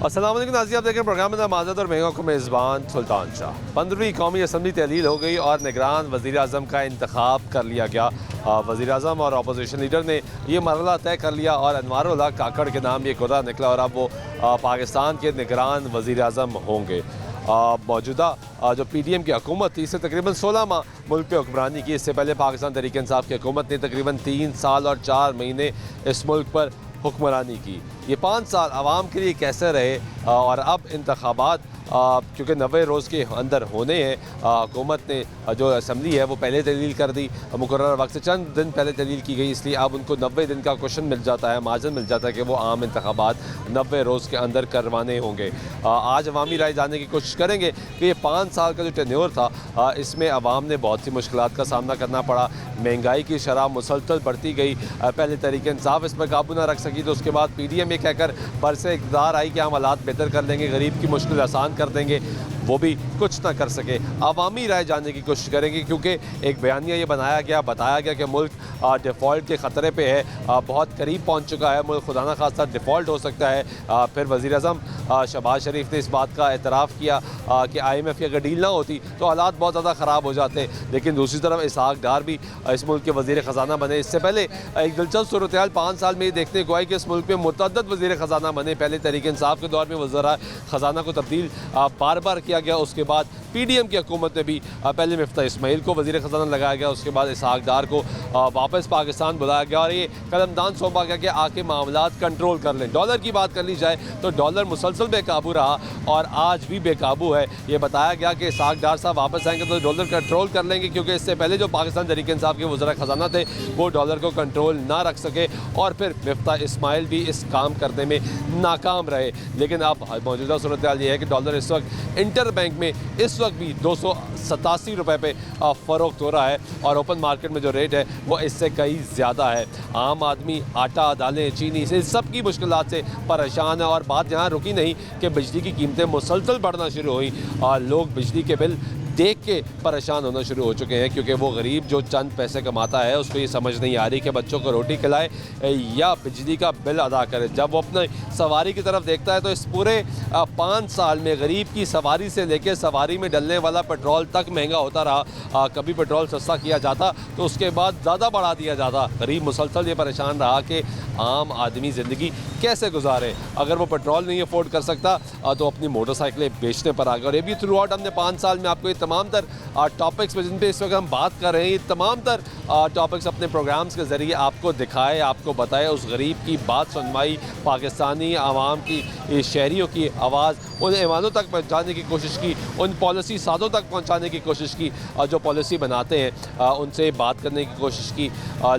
अस्सलाम वालेकुम नाज़रीन, आप देख रहे हैं प्रोग्राम में माज़द और महंगा को मेज़बान सुल्तान शाह। 15वीं कौमी असम्बली तहलील हो गई और निगरान वज़ीर आज़म का इंतखाब कर लिया गया। वज़ीर आज़म और अपोजिशन लीडर ने यह मरहला तय कर लिया और अनवारुल हक काकड़ के नाम ये खुदा निकला और अब वो पाकिस्तान के निगरान वज़ीर आज़म होंगे। मौजूदा जो PDM की हुकूमत थी, इससे तकरीबन 16 माह मुल्क पे हुक्मरानी की। इससे पहले पाकिस्तान तहरीक इंसाफ की हुकूमत ने तकरीबन 3 साल और 4 महीने इस मुल्क पर हुक्मरानी की। ये 5 साल आवाम के लिए कैसे रहे और अब इंतखाबात क्योंकि 90 रोज़ के अंदर होने हैं, हुकूमत ने जो असम्बली है वो पहले तहलील कर दी, मुकर्रर वक्त से चंद दिन पहले तहलील की गई, इसलिए अब उनको 90 दिन का क्वेश्चन मिल जाता है, मार्जिन मिल जाता है कि वो आम इंतखाबात 90 रोज़ के अंदर करवाने होंगे। आज अवामी राय जानने की कोशिश करेंगे कि ये 5 साल का जो टेन्योर था, इसमें अवाम ने बहुत सी मुश्किलात का सामना करना पड़ा। महंगाई की शरह मुसलसल बढ़ती गई। पहले तहरीक इंसाफ इस पर काबू ना रख सकी तो उसके बाद PDM ये कहकर बरसे इक़्तिदार आई कि हम हालात बेहतर कर लेंगे, गरीब की मुश्किल आसान कर देंगे, वो भी कुछ ना कर सके। अवामी राय जानने की कोशिश करेंगे क्योंकि एक बयानिया ये बताया गया कि मुल्क डिफ़ॉल्ट के ख़तरे पे है, बहुत करीब पहुंच चुका है, मुल्क खुदा न खास्ता डिफ़ॉल्ट हो सकता है। फिर वज़ीर आज़म शहबाज शरीफ ने इस बात का एतराफ़ किया कि IMF की अगर डील ना होती तो हालात बहुत ज़्यादा ख़राब हो जाते। लेकिन दूसरी तरफ इसहाक डार भी इस मुल्क के वज़ीर ख़जाना बने। इससे पहले एक दिलचस्प सूरत-ए-हाल 5 साल में ये देखने को आई कि इस मुल्क में मुतअद्दिद वज़ीर ख़जाना बने। पहले तहरीक इंसाफ के दौर में वज़ीर ख़जाना को तब्दील बार बार किया गया, उसके बाद PDM की हुकूमत ने भी पहले मिफ्ता इस्माइल को वज़ीर ख़जाना लगाया गया, उसके बाद इसहाक डार को वापस पाकिस्तान बुलाया गया और ये कदमदान सौंपा गया कि आके मामलात कंट्रोल कर लें। डॉलर की बात कर ली जाए तो डॉलर मुसलसल बेकाबू रहा और आज भी बेकाबू है। ये बताया गया कि इसहाक डार साहब वापस आएंगे तो डॉलर कंट्रोल कर लेंगे, क्योंकि इससे पहले जो पाकिस्तान तहरीक इंसाफ के वज़ीर ख़जाना थे वो डॉलर को कंट्रोल ना रख सके और फिर मिफ्ता इस्माइल भी इस काम करने में नाकाम रहे। लेकिन अब मौजूदा सूरत हाल ये है कि डॉलर इस वक्त इंटर बैंक में इस वक्त भी 287 रुपये पे फ़रोख्त हो रहा है और ओपन मार्केट में जो रेट है वो इससे कई ज़्यादा है। आम आदमी आटा, दालें, चीनी से सब की मुश्किलात से परेशान है और बात यहाँ रुकी नहीं कि बिजली की कीमतें मुसलसल बढ़ना शुरू हुई और लोग बिजली के बिल देख के परेशान होना शुरू हो चुके हैं, क्योंकि वो गरीब जो चंद पैसे कमाता है उसको ये समझ नहीं आ रही कि बच्चों को रोटी खिलाए या बिजली का बिल अदा करे। जब वो अपने सवारी की तरफ देखता है तो इस पूरे 5 साल में गरीब की सवारी से लेकर सवारी में डलने वाला पेट्रोल तक महंगा होता रहा। कभी पेट्रोल सस्ता किया जाता तो उसके बाद ज़्यादा बढ़ा दिया जाता। गरीब मुसलसल ये परेशान रहा कि आम आदमी ज़िंदगी कैसे गुजारे। अगर वो पेट्रोल नहीं अफोर्ड कर सकता तो अपनी मोटरसाइकिलें बेचने पर आ गए। और ये भी थ्रू आउट हमने 5 साल में आपको तमाम तर टॉपिक्स पे जिन पे इस वक्त हम बात कर रहे हैं, ये तमाम तर टॉपिक्स अपने प्रोग्राम्स के ज़रिए आपको दिखाए, आपको बताए, उस गरीब की बात सुनवाई, पाकिस्तानी आवाम की, शहरियों की आवाज़ उन ऐवानों तक पहुँचाने की कोशिश की, उन पॉलिसी सादों तक पहुँचाने की कोशिश की, जो पॉलिसी बनाते हैं उनसे बात करने की कोशिश की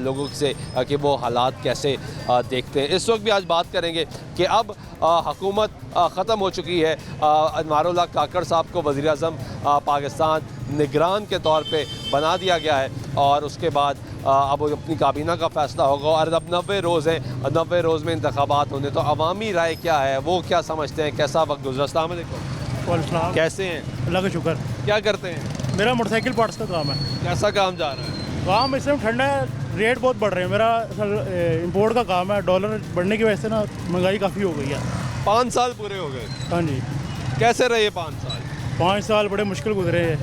लोगों से कि वो हालात कैसे देखते हैं। इस वक्त भी आज बात करेंगे कि अब हुकूमत ख़त्म हो चुकी है। अनवारुल हक काकड़ साहब को वज़ीर आज़म पाकिस्तान निगरान के तौर पे बना दिया गया है और उसके बाद अब अपनी काबीना का फ़ैसला होगा और अब 90 रोज़ हैं, 90 रोज़ में इंतखाबात होने। तो अवामी राय क्या है, वो क्या समझते हैं, कैसा वक्त गुज़रा? अस्सलाम वालेकुम, कैसे हैं? अल्लाह का शुक्र। क्या करते हैं? मेरा मोटरसाइकिल पार्ट्स का काम है। कैसा काम जा रहा है? काम इस टाइम ठंडा है, रेट बहुत बढ़ रहे हैं। मेरा इंपोर्ट का काम है, डॉलर बढ़ने की वजह से ना महंगाई काफ़ी हो गई है। 5 साल पूरे हो गए? हाँ जी। कैसे रहे 5 साल? 5 साल बड़े मुश्किल गुजरे हैं,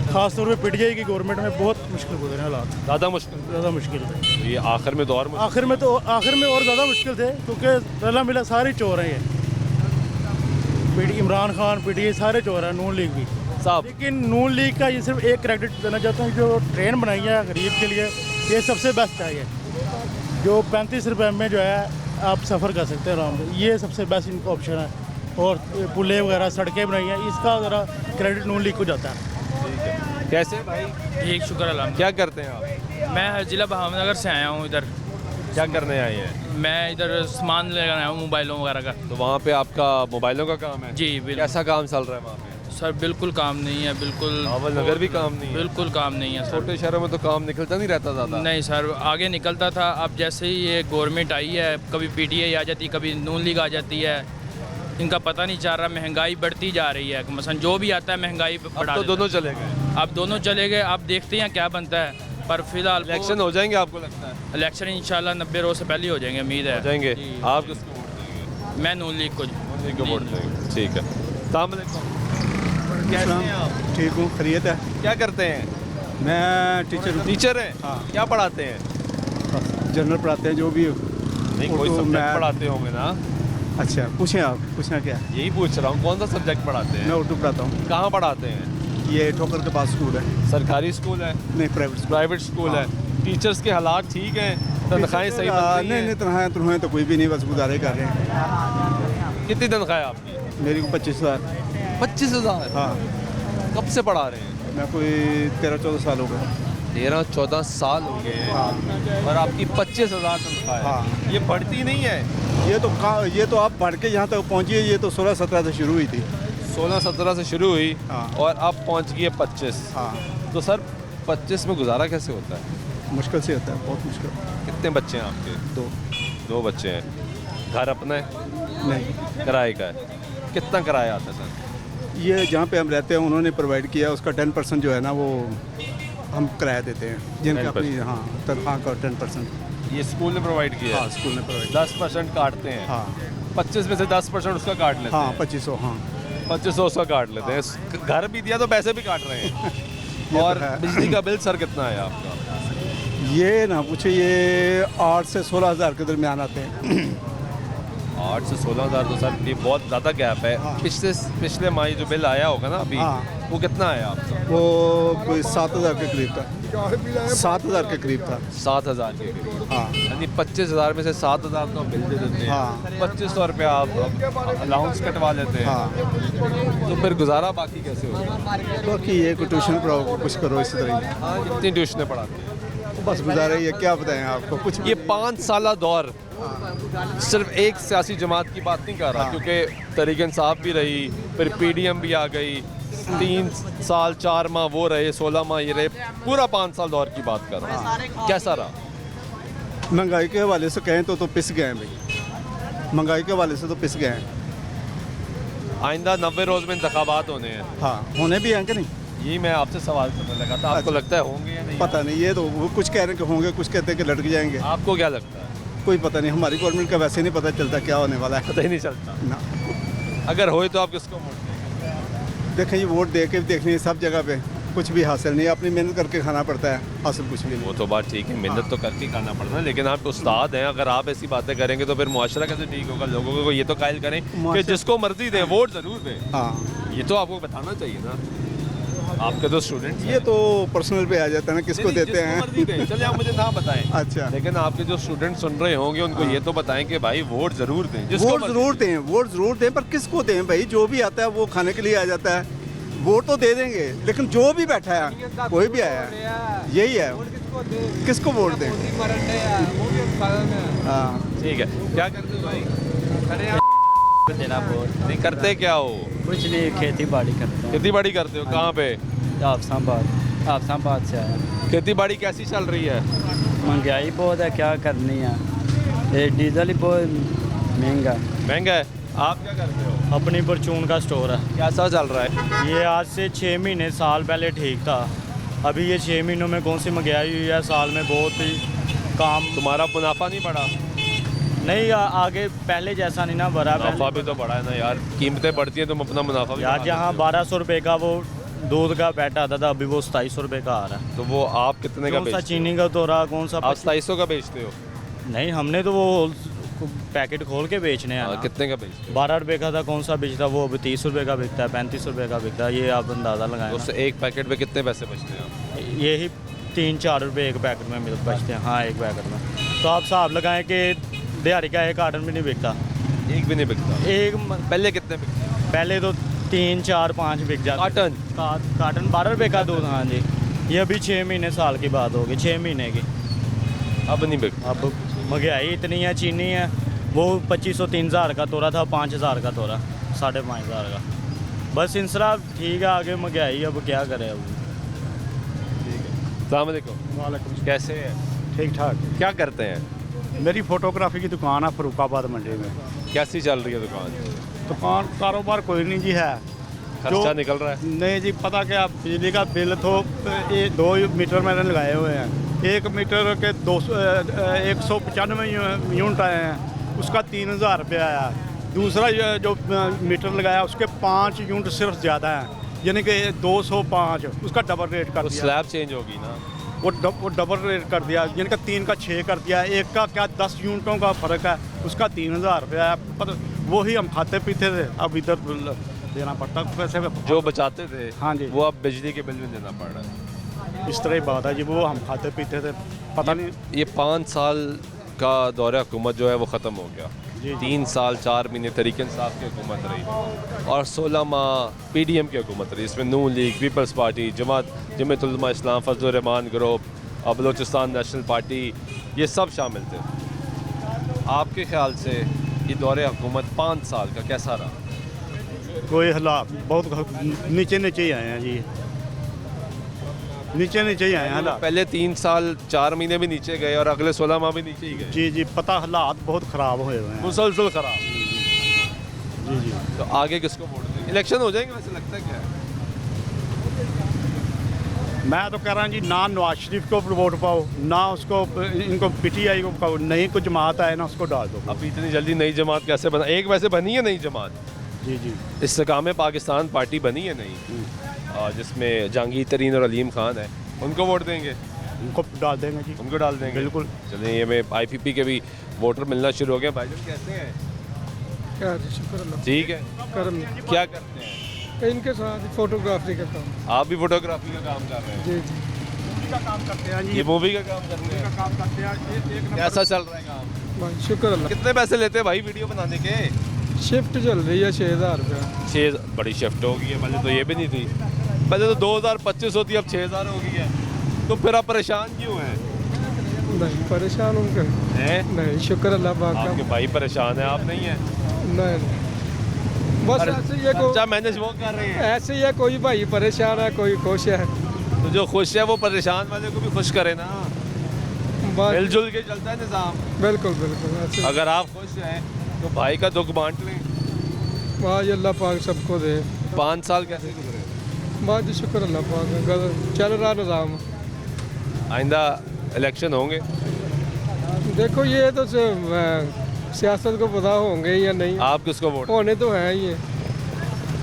ख़ासतौर पे PTI की गवर्नमेंट में बहुत मुश्किल गुजरे हालात। ज़्यादा मुश्किल थे। ये आखिर में दौर में आखिर में और ज़्यादा मुश्किल थे, क्योंकि रला मिला सारे चोर हैं। ये इमरान खान, PTI सारे चोर हैं, नून लीग भी साहब। लेकिन नून लीग का ये सिर्फ एक क्रेडिट देना चाहता हूँ, जो ट्रेन बनाई है गरीब के लिए, ये सबसे बेस्ट है। ये जो 35 रुपये में जो है आप सफ़र कर सकते हैं आराम से, ये सबसे बेस्ट इनका ऑप्शन है। और पुलें वगैरह सड़कें बनाई हैं, इसका ज़रा क्रेडिट नून लीग को जाता है। कैसे भाई? ठीक, शुक्र अल्लाह। क्या करते हैं आप? मैं ज़िला बहावनगर से आया हूँ इधर। क्या करने आए हैं? मैं इधर सामान लेकर आया हूँ मोबाइलों वगैरह का। तो वहाँ पे आपका मोबाइलों का काम है? जी बिल्कुल। कैसा काम चल रहा है वहाँ पे? सर बिल्कुल काम नहीं है, बिल्कुल। अव्वल नगर भी काम नहीं है? बिल्कुल काम नहीं है सर। छोटे शहरों में तो काम निकलता नहीं रहता ज़्यादा? नहीं सर, आगे निकलता था। अब जैसे ही ये गवर्नमेंट आई है, कभी PTI आ जाती, कभी नून लीग आ जाती है, इनका पता नहीं चल रहा। महंगाई बढ़ती जा रही है, मसलन जो भी आता है महंगाई बढ़ा। तो दोनों चले गए? अब दोनों चले गए। अब देखते हैं क्या बनता है, पर फिलहाल इलेक्शन हो जाएंगे आपको लगता है? इलेक्शन इंशाल्लाह 90 रोज़ से पहले हो जाएंगे, उम्मीद है। जाएंगे। जी। आप किसको वोट देंगे? मैं नून लीग को। इन्हीं को वोट देंगे। ठीक है, अस्सलाम वालेकुम। कैसे हैं आप? ठीक हूँ, खैरियत है। क्या करते हैं? मैं टीचर हूँ। टीचर हैं? हाँ। क्या पढ़ाते हैं? जनरल पढ़ाते हैं जो भी। नहीं, कोई उर्दू, सब्जेक्ट मैथ। पढ़ाते होंगे ना? अच्छा, पूछें आप, पूछना क्या है? यही पूछ रहा हूँ, कौन सा सब्जेक्ट पढ़ाते मैं हैं? उर्दू पढ़ाता हूँ। कहाँ पढ़ाते हैं? ये ठोकर के पास स्कूल है। सरकारी स्कूल है? नहीं, प्राइवेट स्कूल। प्राइवेट स्कूल है? टीचर्स के हालात ठीक हैं? तनख्वाहें सही बनती नहीं हैं? नहीं, तनख्वाहें तो कोई भी नहीं, बस गुजारे कर रहे हैं। कितनी तनख्वाह है आपकी? मेरी को 25,000। 25,000? हाँ, कब से पढ़ा रहे हैं? मैं कोई 13-14 साल हो गए। 13-14 साल हो गए हैं। हाँ और आपकी 25,000 तनख्वाह है। हाँ। ये बढ़ती नहीं है? ये तो आप बढ़ के यहाँ तक पहुँचिए, ये तो 16-17 से शुरू हुई थी। 16-17 से शुरू हुई हाँ। और अब पहुंच गई है 25। हाँ, तो सर 25 में गुजारा कैसे होता है? मुश्किल से होता है, बहुत मुश्किल। कितने बच्चे हैं आपके? 2 बच्चे हैं। घर अपना है? नहीं, किराए का है? कितना किराया आता है सर? ये जहाँ पे हम रहते हैं उन्होंने प्रोवाइड किया, उसका 10% जो है ना वो हम किराया देते हैं, जिनका 10%? अपनी हाँ तनख्वाह का 10%। ये स्कूल ने प्रोवाइड किया हाँ, है? स्कूल ने प्रोवाइड। 10% काटते हैं? हाँ 25 में से 10% उसका काट लेते हाँ, हैं? 2500। हाँ 2500 उसका काट लेते हैं। घर भी दिया तो पैसे भी काट रहे हैं। ये और तो है। बिजली का बिल सर कितना है आपका? ये ना पूछे, ये 8 से 16 हज़ार के दरमियान आते हैं। 8 से 16,000 तो सर ये बहुत ज़्यादा गैप है। हाँ। पिछले माह जो बिल आया होगा ना अभी, हाँ। वो कितना आया आपका? वो कोई 7,000 के करीब था। 7,000 के करीब था। 7,000 के करीब। हाँ यानी 25,000 में से 7,000 तो बिल दे देते हैं। हाँ। 2500 रुपया आप अलाउंस कटवा लेते हैं। हाँ, तो फिर गुजारा बाकी कैसे होगा? बाकी ये कोई ट्यूशन पढ़ाओ, कुछ करो इसी तरह ही। कितनी ट्यूशनें पढ़ाते हैं? बस गुजारा ही है, क्या बताएं आपको कुछ। ये 5 साल दौर सिर्फ एक सियासी जमात की बात नहीं कर रहा, हाँ। क्योंकि तहरीक इंसाफ भी रही, फिर PDM भी आ गई, 3 साल 4 माह वो रहे, 16 माह ये रहे, पूरा 5 साल दौर की बात कर रहा हूँ। कैसा रहा? महंगाई के हवाले से कहें तो पिस गए हैं भाई, महंगाई के हवाले से तो पिस गए हैं। आइंदा 90 रोज़ में इंतखाबात होने हैं। हाँ, होने भी हैं कि नहीं, यही मैं आपसे सवाल करने लगा था। आपको अच्छा। लगता है होंगे या नहीं? पता नहीं। ये तो वो कुछ कह रहे हैं कि होंगे, कुछ कहते हैं कि लटक जाएंगे। आपको क्या लगता है? कोई पता नहीं, हमारी गवर्नमेंट का वैसे नहीं पता चलता क्या होने वाला है पता ही नहीं चलता। ना। अगर होए तो आप किसको वोट देंगे? देखें, ये वोट दे के देखनी है, सब जगह पे कुछ भी हासिल नहीं, अपनी मेहनत करके खाना पड़ता है, हासिल कुछ भी वो नहीं। तो बात ठीक है, मेहनत तो करके ही खाना पड़ता है, लेकिन आप उस्ताद हैं, अगर आप ऐसी बातें करेंगे तो फिर मुआशरा कैसे ठीक होगा? लोगों को ये तो कायल करें कि मुआशरा- जिसको मर्जी दें वोट ज़रूर दें। हाँ, ये तो आपको बताना चाहिए ना। आपके तो स्टूडेंट्स ये तो पर्सनल पे आ जाता है ना, किसको देते हैं। चलिए आप मुझे ना बताएं। अच्छा, लेकिन आपके जो स्टूडेंट सुन रहे होंगे उनको ये तो बताएं कि भाई वोट जरूर दें। जिसको वोट मर्जी जरूर दें, वोट जरूर दें, पर किसको दें भाई? जो भी आता है वो खाने के लिए आ जाता है, वोट तो दे देंगे, लेकिन जो भी बैठा है, कोई भी आया है, यही है, किसको वोट दें? हाँ, ठीक है। क्या करते हो भाई? देना वोट नहीं करते क्या हो? कुछ नहीं, खेती बाड़ी करता हूँ। खेती बाड़ी करते हो? कहाँ पे? आफसाबाद से आया। खेती बाड़ी कैसी चल रही है? महंगाई बहुत है, क्या करनी है, ये डीजल ही बहुत महंगा। महंगा है। आप क्या करते हो? अपनी परचून का स्टोर है। कैसा चल रहा है? ये आज से 6 महीने साल पहले ठीक था, अभी ये 6 महीनों में कौन सी महंगाई हुई है, साल में बहुत ही काम। तुम्हारा मुनाफा नहीं बढ़ा? नहीं आगे पहले जैसा नहीं ना बढ़ा। मुनाफा भी तो बढ़ा है ना यार, कीमतें बढ़ती हैं, तुम अपना मुनाफा भी यार बढ़ा जहाँ देते हो। 1200 रुपये का वो दूध का पैट आता था, अभी वो 2700 रुपये का आ रहा है। तो वो आप कितने का कौन सा बेचते हो? चीनी का तो रहा, कौन सा आप 2700 का बेचते हो? नहीं, हमने तो वो पैकेट खोल के बेचने हैं हाँ, ना। कितने का बेचते हो? 12 रुपये का था, कौन सा बेचता, वो अभी 30 रुपये का बिकता है, 35 रुपये का बिकता है, ये आप अंदाज़ा लगाएं तो ना। उससे एक पैकेट में कितने पैसे बचते हैं आप? यही 3-4 रुपये एक पैकेट में बचते हैं। हाँ, एक पैकेट में तो आप हिसाब लगाएं कि दिहाड़ी का एक कार्टन भी नहीं बिकता। एक भी नहीं बिकता? एक पहले कितने बिकते? पहले तो 3, 4, 5 बिक जाते। कार्टन? कार्टन 12 रुपये का दूध। हाँ जी, ये अभी 6 महीने साल की बात होगी, 6 महीने की। अब नहीं बिकता? अब महंगाई इतनी है, चीनी है, वो 2500 3,000 का तोड़ा था, 5,000 का तोड़ा, 5,500 का। बस इंसरा ठीक है, आगे महंगाई अब क्या करें। अब अस्सलाम वालेकुम। वालेकुम। कैसे हैं? ठीक ठाक। क्या करते हैं? मेरी फोटोग्राफी की दुकान है फरुखाबाद मंडी में। कैसी चल रही है दुकान? दुकान कारोबार कोई नहीं जी है। खर्चा निकल रहा है? नहीं जी, पता क्या, बिजली का बिल तो ये 2 मीटर मैंने लगाए हुए हैं, 1 मीटर के 195 यूनिट आए हैं, उसका 3,000 रुपये आया। दूसरा ये जो मीटर लगाया उसके 5 यूनिट सिर्फ ज़्यादा हैं, यानी कि 205 उसका डबल रेट कर तो दिया। स्लैब चेंज होगी ना। वो डबल रेट कर दिया, यानी कि 3 का 6 कर दिया। एक का क्या 10 यूनिटों का फ़र्क है, उसका 3000 रुपया है। पर वही हम खाते पीते थे, अब इधर देना पड़ता पैसे। जो बचाते थे हाँ जी। वो अब बिजली के बिल में देना पड़ रहा है। इस तरह ही बात है जी, वो हम खाते पीते थे, पता नहीं। ये 5 साल का दौरे हुकूमत जो है वो ख़त्म हो गया। जी। 3 साल 4 महीने तरीके इंसाफ की हुकूमत रही और 16 माह PDM की हुकूमत रही। इसमें नून लीग, पीपल्स पार्टी, जमात उलमा इस्लाम, फजल रहमान ग्रुप और बलोचिस्तान नेशनल पार्टी, ये सब शामिल थे। आपके ख्याल से ये दौरे हुकूमत 5 साल का कैसा रहा? कोई हालात बहुत नीचे नीचे ही आए हैं जी, नीचे नीचे ही आए हैं हालात। पहले 3 साल 4 महीने भी नीचे गए और अगले 16 माह भी नीचे ही गए। जी जी, पता हालात बहुत ख़राब हुए हुए हैं। मुसलसल खराब। जी जी। तो आगे किसको वोट देंगे? इलेक्शन हो जाएंगे वैसे लगता है क्या है? मैं तो कह रहा हूँ जी, ना नवाज शरीफ को वोट पाओ, ना उसको इनको PTI को पाओ, नई कुछ जमात है ना उसको डाल दो। अब इतनी जल्दी नई जमात कैसे बना? एक वैसे बनी है नई जमात, जी जी। इस्तेकाम पाकिस्तान पार्टी बनी है नई, जिसमें जहांगीर तरीन और अलीम खान है। उनको वोट देंगे? उनको डाल देंगे जी, उनको डाल देंगे, बिल्कुल। चलिए ये में IPP के भी वोटर मिलना शुरू हो गए। भाईजान कैसे हैं? क्या जी, शुक्र अल्लाह ठीक है। करम। क्या करते हैं? इनके साथ फोटोग्राफी का काम। आप भी फोटोग्राफी का काम कर रहे हैं? जी जी, का काम करते हैं ये मूवी का काम करते हैं? काम करते हैं। कैसा चल रहा है काम? भाई शुक्र अल्लाह। कितने पैसे लेते हैं भाई वीडियो बनाने के? शिफ्ट चल रही है 6000 रुपया। 6 बड़ी शिफ्ट हो गई है, पहले तो ये भी नहीं थी। पहले तो 2025 होती, अब 6000 हो गई है। तो फिर आप परेशान क्यों हैं? नहीं परेशान उनके हैं? नहीं, शुक्र अल्लाह पाक का। आपके भाई परेशान है, आप नहीं हैं? नहीं बस ऐसे ही है खर्चा मैनेज वो कर रहे हैं। ऐसे ही है, कोई भाई परेशान है, कोई खुश है। तो जो खुश है वो परेशान वाले को भी खुश करे ना, बस मिलजुल के चलता है निज़ाम। बिल्कुल बिल्कुल ऐसे। अगर आप खुश हैं तो भाई का दुख बांट लें। वाह अल्लाह पाक सबको दे। 5 साल कैसे गुजरे? बस जी शुक्र अल्लाह पाक का, चल रहा निज़ाम। आइंदा इलेक्शन होंगे? देखो ये तो सियासत को पता होंगे या नहीं, आप किसको वोट? होने तो हैं ये,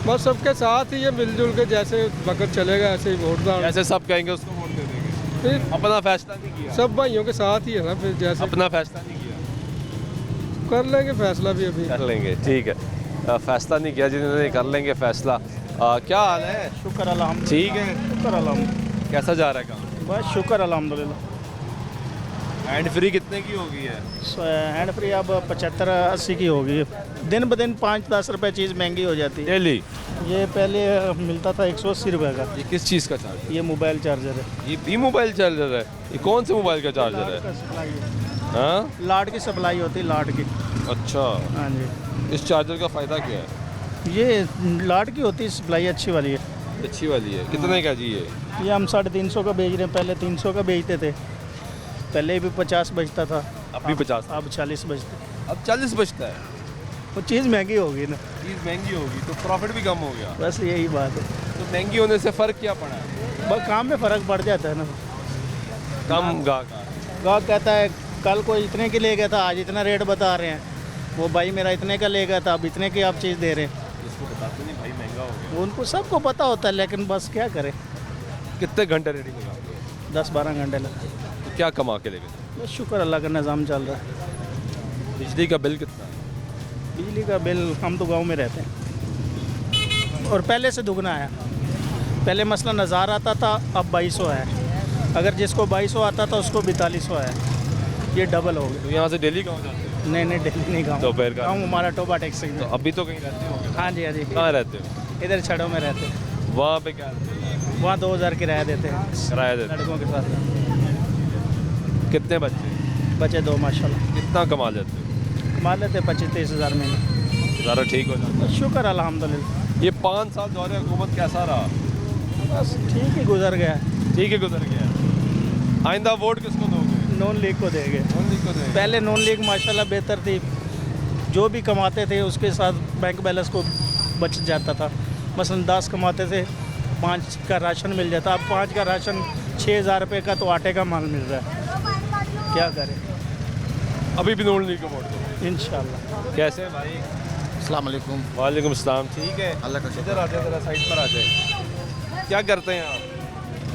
बस सबके साथ ही ये मिलजुल के जैसे वक्त चलेगा ऐसे ही वोट डाल। जैसे सब कहेंगे उसको वोट दे देंगे। फिर अपना फैसला नहीं किया? सब भाइयों के साथ ही है ना, फिर जैसे अपना फैसला नहीं किया? कर लेंगे फैसला भी अभी। कर लेंगे, ठीक है। फैसला नहीं किया, जिन्होंने कर लेंगे फैसला। क्या हाल है? शुक्र अल्हम्दुलिल्लाह। ठीक है। शुक्र अल्हम्दुलिल्लाह। कैसा जा रहा है काम? बस शुक्र अल्हम्दुलिल्लाह। हैंड फ्री कितने की होगी है? हैंड फ्री अब 75-80 की होगी। दिन ब दिन 5-10 रुपए चीज़ महंगी हो जाती है। डेली? ये पहले मिलता था 180 रुपए का। ये किस चीज़ का चार्जर? ये मोबाइल चार्जर है। ये भी मोबाइल चार्जर है? ये कौन से मोबाइल का चार्जर है? हाँ, लाट की सप्लाई होती है, लाट की। अच्छा। हाँ जी। इस चार्जर का फ़ायदा क्या है? ये लाट की होती है, सप्लाई अच्छी वाली है। अच्छी वाली है। कितने का जी ये हम 350 का बेच रहे हैं, पहले 300 का बेचते थे। पहले भी 50 बचता था, अब भी 50? अब 40 बचते। अब 40 बचता है? वो चीज़ महंगी होगी ना, चीज़ महंगी होगी तो प्रॉफिट भी कम हो गया। बस यही बात है। तो महंगी होने से फ़र्क क्या पड़ा है? बस काम में फ़र्क पड़ जाता है ना। कम गाहक। गाहक कहता है कल कोई इतने की ले गया था, आज इतना रेट बता रहे हैं। वो भाई मेरा इतने का ले गया था, अब इतने की आप चीज़ दे रहे हैं। इसको बताते नहीं भाई महंगा हो गया। उनको सबको पता होता है, लेकिन बस क्या करें। कितने घंटे रेडी लगाते हो? 10-12 घंटे लगते हैं। तो क्या कमा के लेके? बस शुक्र अल्लाह का निज़ाम चल रहा है। बिजली का बिल कितना है? बिजली का बिल, हम तो गांव में रहते हैं और पहले से दुगना है। पहले मसलन 1000 आता था, अब 2200 है। अगर जिसको 2200 आता था उसको 4200 है। ये डबल हो गया। तो यहाँ से दिल्ली कहाँ जाते हो? नहीं डेली नहीं गाँव। दोपहर का? गाँव हमारा टोबा टैक्सी में। तो अभी तो कहीं रहते हो? हाँ जी हाँ जी। कहाँ रहते हो? इधर छड़ों में रहते हैं। वहाँ पे क्या रहते हो? वहाँ 2000 किराया देते हैं किराया देते लड़कों के साथ। हो? कितने बच्चे? बचे 2 माशाल्लाह। कितना कमा लेते हो? कमा लेते 25-30 हज़ार महीने। ज़रा ठीक हो जाता शुक्र अल्हम्दुलिल्लाह। है। ये 5 साल दौरे हुकूमत कैसा रहा? बस ठीक ही गुजर गया। ठीक है, गुजर गया। आइंदा वोट किसको दोगे? नॉन लीग को देंगे। नॉन लीग को देंगे। पहले नॉन लीग माशाल्लाह बेहतर थी, जो भी कमाते थे उसके साथ बैंक बैलेंस को बच जाता था। मसलन 10 कमाते थे, 5 का राशन मिल जाता। अब 5 का राशन 6000 रुपये का तो आटे का माल मिल रहा है। क्या करें। अभी भी नॉन लीग को वोट दो? इंशाल्लाह। कैसे भाई? अस्सलाम वालेकुम। वालेकुम अस्सलाम। ठीक है, अल्लाह का इधर आ जाए, जरा साइड पर आ जाए। क्या करते हैं आप?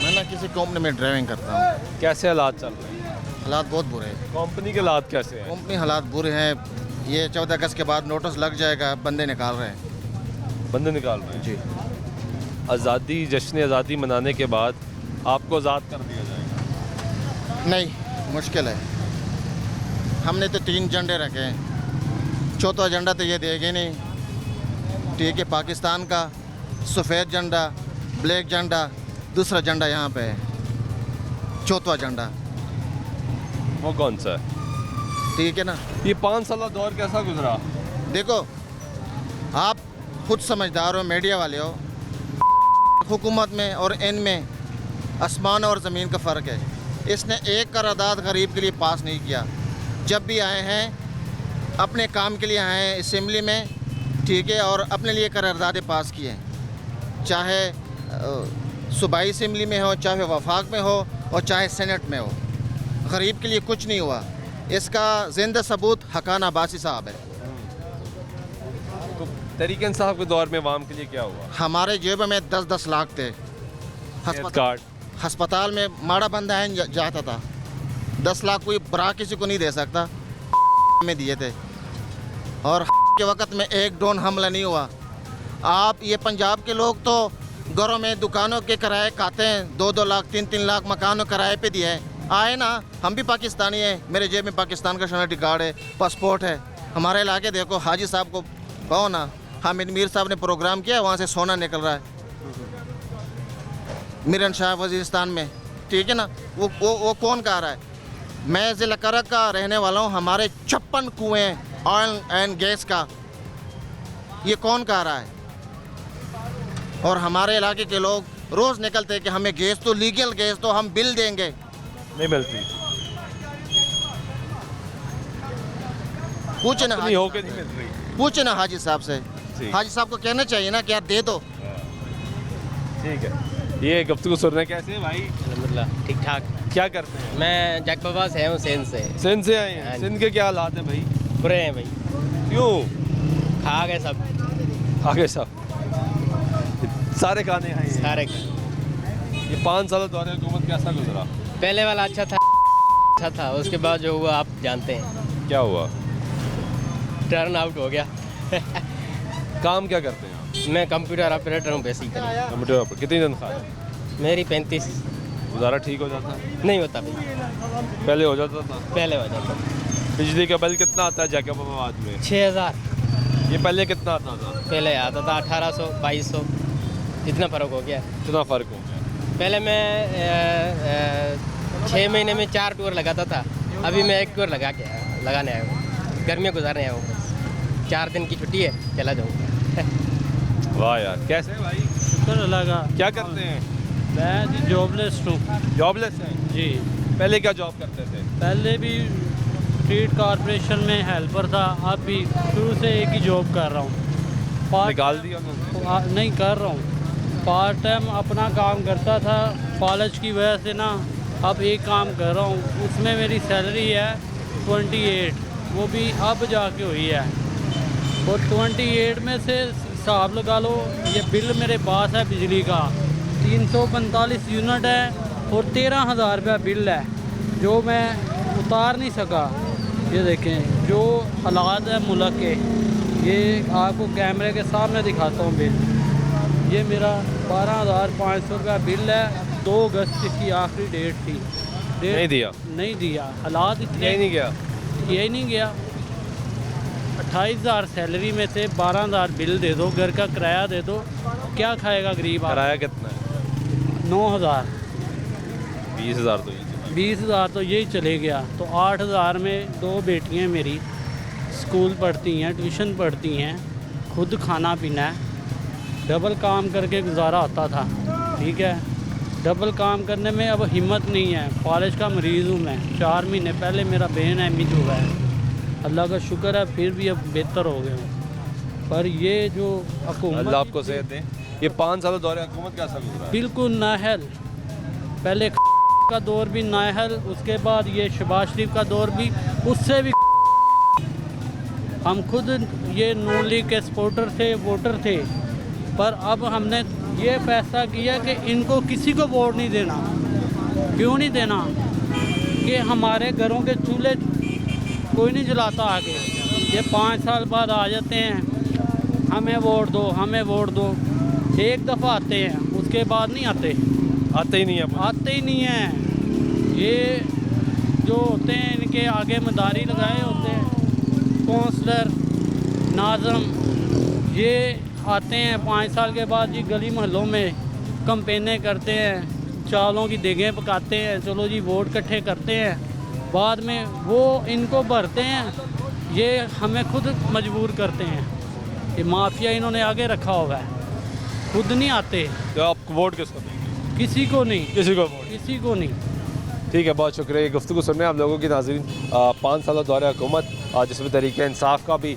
मैं ना किसी कंपनी में ड्राइविंग करता हूँ। कैसे हालात चल रहे हैं? हालात बहुत बुरे हैं। कंपनी के हालात कैसे हैं? कंपनी हालात बुरे हैं। ये 14 अगस्त के बाद नोटिस लग जाएगा, बंदे निकाल रहे हैं। बंदे निकाल रहे हैं जी। आज़ादी, जश्न आज़ादी मनाने के बाद आपको आज़ाद कर दिया जाएगा? नहीं, मुश्किल है। हमने तो 3 झंडे रखे हैं, चौथा झंडा तो ये देंगे नहीं। ठीक है, पाकिस्तान का सफ़ेद झंडा, ब्लैक झंडा, दूसरा झंडा यहाँ पे है, चौथा झंडा। वो कौन सा है? ठीक है ना। ये 5 साल दौर कैसा गुजरा? देखो, आप खुद समझदार हो, मीडिया वाले हो। हुकूमत में और इनमें आसमान और ज़मीन का फ़र्क है। इसने एक करारदाद गरीब के लिए पास नहीं किया। जब भी आए हैं अपने काम के लिए आए हैं असेंबली में, ठीक है, और अपने लिए करारदादें पास किए हैं, चाहे सूबाई असेंबली में हो, चाहे वफाक में हो और चाहे सेनेट में हो। गरीब के लिए कुछ नहीं हुआ। इसका जिंदा सबूत हकान अब्बासी साहब है। तो तहरीक इंसाफ के दौर में अवाम के लिए क्या हुआ? हमारे जेब में 10-10 लाख थे। हेल्थ कार्ड, अस्पताल में माड़ा बंदा है जाता था। 10 लाख कोई बरा किसी को नहीं दे सकता, में दिए थे। और के वक़्त में एक ड्रोन हमला नहीं हुआ। आप ये पंजाब के लोग तो घरों में दुकानों के किराए खाते हैं, 2-2 लाख 3-3 लाख मकानों किराए पे दिए हैं। आए ना, हम भी पाकिस्तानी हैं। मेरे जेब में पाकिस्तान का शनाख्ती कार्ड है, पासपोर्ट है। हमारे इलाके देखो, हाजी साहब को कहो ना, हामिद मीर साहब ने प्रोग्राम किया, वहाँ से सोना निकल रहा है मिरन शाह वजीरिस्तान में। ठीक है ना। वो कौन कह रहा है? मैं ज़िला करक का रहने वाला हूँ। हमारे 56 कुएँ ऑयल एंड गैस का, ये कौन कह रहा है? और हमारे इलाके के लोग रोज़ निकलते हैं कि हमें गैस तो, लीगल गैस तो हम बिल देंगे। नहीं मिलती। पूछे ना, नहीं होके नहीं मिल रही। पूछे ना हाजी साहब से। हाजी साहब को कहना चाहिए ना कि यार दे दो। ठीक है, ये गुफ्तगू सुन रहे हैं। कैसे हैं भाई? अल्हम्दुलिल्लाह ठीक ठाक। क्या करते हैं? मैं जगबाबा से हूँ, सिंध से। सिंध से आए हाँ हैं? जी। सिंध के क्या हालात हैं भाई? बुरे हैं भाई, क्यों? खा गए सब, आगे सब सारे खाने खाए हैं। सारे। ये 5 साल दौर हुकूमत कैसा गुजरा? पहले वाला अच्छा था, उसके बाद जो हुआ आप जानते हैं, क्या हुआ? टर्न आउट हो गया। काम क्या करते हैं आप? मैं कंप्यूटर ऑपरेटर हूँ बेसिकली। कंप्यूटर पर कितनी तनख्वाह है? मेरी 35। गुजारा ठीक हो जाता? नहीं होता भाई, पहले हो जाता था। पहले हो जाता। बिजली का बिल कितना आता है जैकबाबाद में? 6000। ये पहले कितना आता था? पहले आता था 1800 2200, इतना फ़र्क हो गया। कितना फ़र्क हो गया? पहले मैं 6 महीने में 4 टूर लगाता था, अभी मैं 1 टूर लगाने आया हूँ। गर्मियाँ गुजारने आया हूँ, 4 दिन की छुट्टी है, चला जाऊँगा। वाह यार, कैसे है भाई? शुक्र अल्लाह का। क्या करते हैं? मैं जी जॉबलेस हूँ जॉबलेस हैं? जी। पहले क्या जॉब करते थे? पहले भी स्ट्रीट कॉरपोरेशन में हेल्पर था, अब भी शुरू से एक ही जॉब कर रहा हूँ। निकाल दिया उन्होंने? नहीं कर रहा हूँ, पार्ट टाइम अपना काम करता था। कॉलेज की वजह से ना अब एक काम कर रहा हूँ, उसमें मेरी सैलरी है 28, वो भी अब जाके हुई है। और 28 में से हिसाब लगा लो, ये बिल मेरे पास है बिजली का 345 यूनिट है और 13,000 रुपया बिल है, जो मैं उतार नहीं सका। ये देखें जो हालात है मुल्क के, ये आपको कैमरे के सामने दिखाता हूँ बिल। ये मेरा 12,500 रुपया बिल है। 2 अगस्त की आखिरी डेट थी। नहीं दिया? नहीं दिया, हालात इतने यही नहीं गया? यही नहीं गया। 28,000 सैलरी में से 12,000 बिल दे दो, घर का किराया दे दो, क्या खाएगा गरीब? किराया कितना है? 9,000। 20,000 तो 20,000 तो यही चले गया। तो 8,000 में 2 बेटियां मेरी स्कूल पढ़ती हैं, ट्यूशन पढ़ती हैं, खुद खाना पीना है। डबल काम करके गुजारा होता था। ठीक है, डबल काम करने में अब हिम्मत नहीं है। कॉलेज का मरीज़ हूँ मैं। 4 महीने पहले मेरा ब्रेन एमिज हुआ है। अल्लाह का शुक्र है फिर भी अब बेहतर हो गए हूँ। पर ये जो हुकूमत, अल्लाह आपको सेहत दे। ये 5 साल दौर हुकूमत कैसा गुजरा है? बिल्कुल नाहल। पहले का दौर भी नाहल, उसके बाद ये शहबाज शरीफ का दौर भी, उससे भी हम खुद ये नून लीग के सपोर्टर थे, वोटर थे, पर अब हमने ये फैसला किया कि इनको किसी को वोट नहीं देना। क्यों नहीं देना? कि हमारे घरों के चूल्हे कोई नहीं जलाता आगे। ये 5 साल बाद आ जाते हैं, हमें वोट दो, हमें वोट दो। एक दफ़ा आते हैं, उसके बाद नहीं आते। आते ही नहीं है। आते ही नहीं हैं। ये जो होते हैं इनके आगे मदारी लगाए होते हैं, कौंसलर, नाज़म, ये आते हैं 5 साल के बाद जी गली मोहल्लों में कैंपेनें करते हैं, चावलों की देगें पकाते हैं, चलो जी वोट इकट्ठे करते हैं, बाद में वो इनको भरते हैं, ये हमें खुद मजबूर करते हैं। ये माफिया इन्होंने आगे रखा हुआ है, खुद नहीं आते। तो आप वोट किसको देंगे? किसी को नहीं, किसी को वोट? किसी को नहीं। ठीक है, बहुत शुक्रिया। ये गुफ्तगू सुनने आप लोगों की नाज़रीन। 5 साल दौरे हुकूमत, जिसमें तहरीक इंसाफ का भी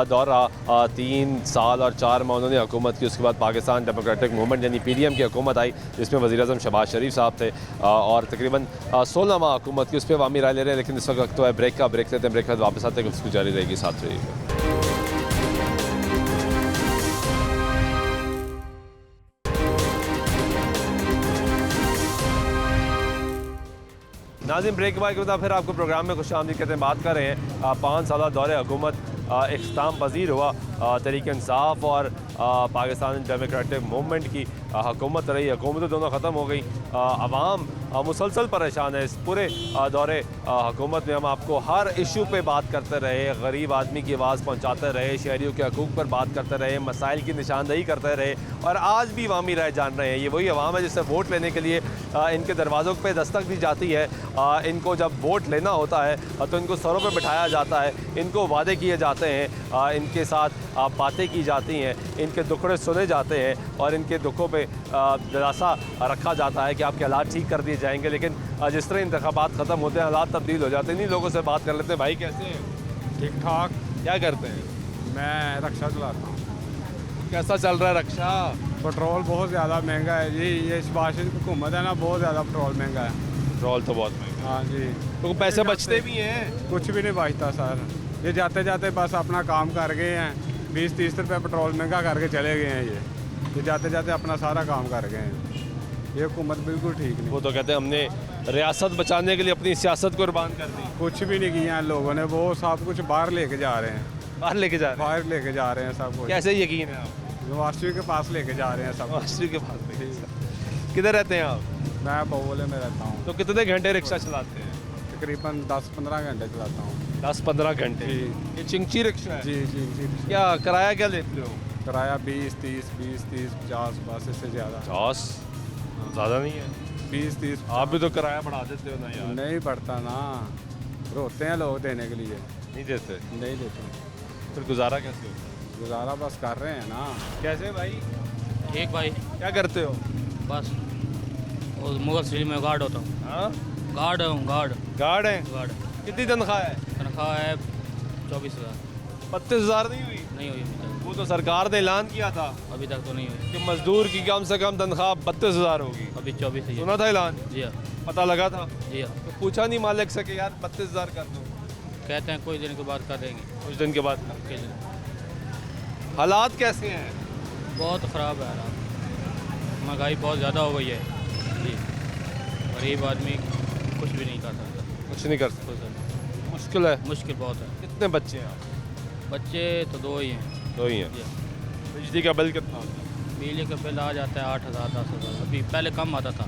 दौर रहा। 3 साल और 4 माह उन्होंने हुकूमत की। उसके बाद पाकिस्तान डेमोक्रेटिक मूवमेंट यानी PDM की हुकूमत आई, जिसमें वज़ीर-ए-आज़म शहबाज शरीफ साहब थे, और तकरीबन 16 माह हुकूमत की। उस पर अवामी राय ले रहे हैं, लेकिन इस वक्त तो है ब्रेक का। ब्रेक लेते हैं, ब्रेक के बाद वापस आते हैं, गुफ्तगू जारी रहेगी, साथ रहिएगा। नाज़रीन, ब्रेक के बाद फिर आपको प्रोग्राम में खुशामदीद कहते हैं। बात कर रहे हैं 5 साल दौरे हुकूमत इख्तिताम पजीर हुआ। तहरीक इंसाफ और पाकिस्तान डेमोक्रेटिक मूवमेंट की हुकूमत रही। हुकूमतें दोनों ख़त्म हो गई। आवाम मुसलसल परेशान है। इस पूरे दौरे हुकूमत में हम आपको हर इशू पे बात करते रहे, गरीब आदमी की आवाज़ पहुँचाते रहे, शहरियों के हकूक़ पर बात करते रहे, मसाइल की निशानदही करते रहे, और आज भी अवामी राय जान रहे हैं। ये वही अवाम है जिससे वोट लेने के लिए इनके दरवाज़ों पर दस्तक दी जाती है। इनको जब वोट लेना होता है तो इनको सरों पर बिठाया जाता है, इनको वादे किए जाते हैं, इनके साथ बातें की जाती हैं, इनके दुखड़े सुने जाते हैं, और इनके दुखों पे दिलासा रखा जाता है कि आपके हालात ठीक कर दिए जाएंगे। लेकिन जिस तरह इंतखाबात ख़त्म होते हैं, हालात तब्दील हो जाते हैं। इन्हीं लोगों से बात कर लेते हैं। भाई कैसे हैं? ठीक ठाक। क्या करते हैं? मैं रक्षा चलाता हूँ। कैसा चल रहा है रक्षा? पेट्रोल बहुत ज़्यादा महंगा है जी। ये शहबाज शरीफ की हुकूमत है ना, बहुत ज़्यादा पेट्रोल महंगा है। पेट्रोल तो बहुत महंगा। हाँ जी, तो पैसे बचते भी हैं? कुछ भी नहीं बचता सर। ये जाते जाते बस अपना काम कर गए हैं। 20-30 रुपये पेट्रोल महंगा करके चले गए हैं। ये जाते जाते अपना सारा काम कर गए हैं। ये हुकूमत बिल्कुल ठीक नहीं। वो तो कहते हैं हमने रियासत बचाने के लिए अपनी सियासत कुर्बान कर दी। कुछ भी नहीं किया इन लोगों ने। वो सब कुछ बाहर लेके जा रहे हैं। बाहर लेके जा रहे हैं? बाहर लेके जा रहे हैं सब कुछ। कैसे यकीन है आप? यूनिवर्सिटी के पास लेके जा रहे हैं सब। यूनिवर्सिटी के पास लेके। किधर रहते हैं आप? मैं बवोले में रहता हूँ। तो कितने घंटे रिक्शा चलाते हैं? तकरीबन 10-15 घंटे चलाता हूँ। 10-15 घंटे? जी। ये चिंची रिक्शा है? जी जी जी। क्या किराया क्या लेते हो? किराया 20-30, 20-30, 50, बस इससे ज़्यादा। 50? ज़्यादा नहीं है? 20-30। आप भी तो किराया बढ़ा देते हो ना यार। नहीं बढ़ता ना, रोते हैं लोग देने के लिए। नहीं देते? नहीं देते। फिर गुजारा कैसे होता है? गुजारा बस कर रहे हैं ना। कैसे भाई? ठीक भाई, क्या करते हो? बस और मुगल सिटी में गार्ड होता हूँ। हाँ, गार्ड हूँ, गार्ड गार्ड है? गार्ड। कितनी तनख्वाह है? तनख्वाह है 24,000। 32,000 नहीं हुई? नहीं हुई अभी तक। वो तो सरकार ने ऐलान किया था अभी तक तो नहीं हुई। कि मजदूर की कम से कम तनख्वाह 32,000 होगी। अभी 24 ही है। सुना था ऐलान? जी हाँ, पता लगा था? जी हाँ। तो पूछा नहीं मालिक से कि यार 32,000 कर दो? कहते हैं कुछ दिन के बाद कर देंगे। कुछ दिन के बाद। कुछ दिन। हालात कैसे हैं? बहुत ख़राब है हालात। महंगाई बहुत ज़्यादा हो गई है जी। गरीब आदमी कुछ भी नहीं कर सकता। कुछ नहीं कर सकते? कुछ नहीं। मुश्किल है? मुश्किल बहुत है। कितने बच्चे हैं आप? बच्चे तो 2 ही हैं। 2 ही हैं? जी। बिजली का बिल कितना आता है? बिजली का बिल आ जाता है 8,000, 10,000। अभी पहले कम आता था,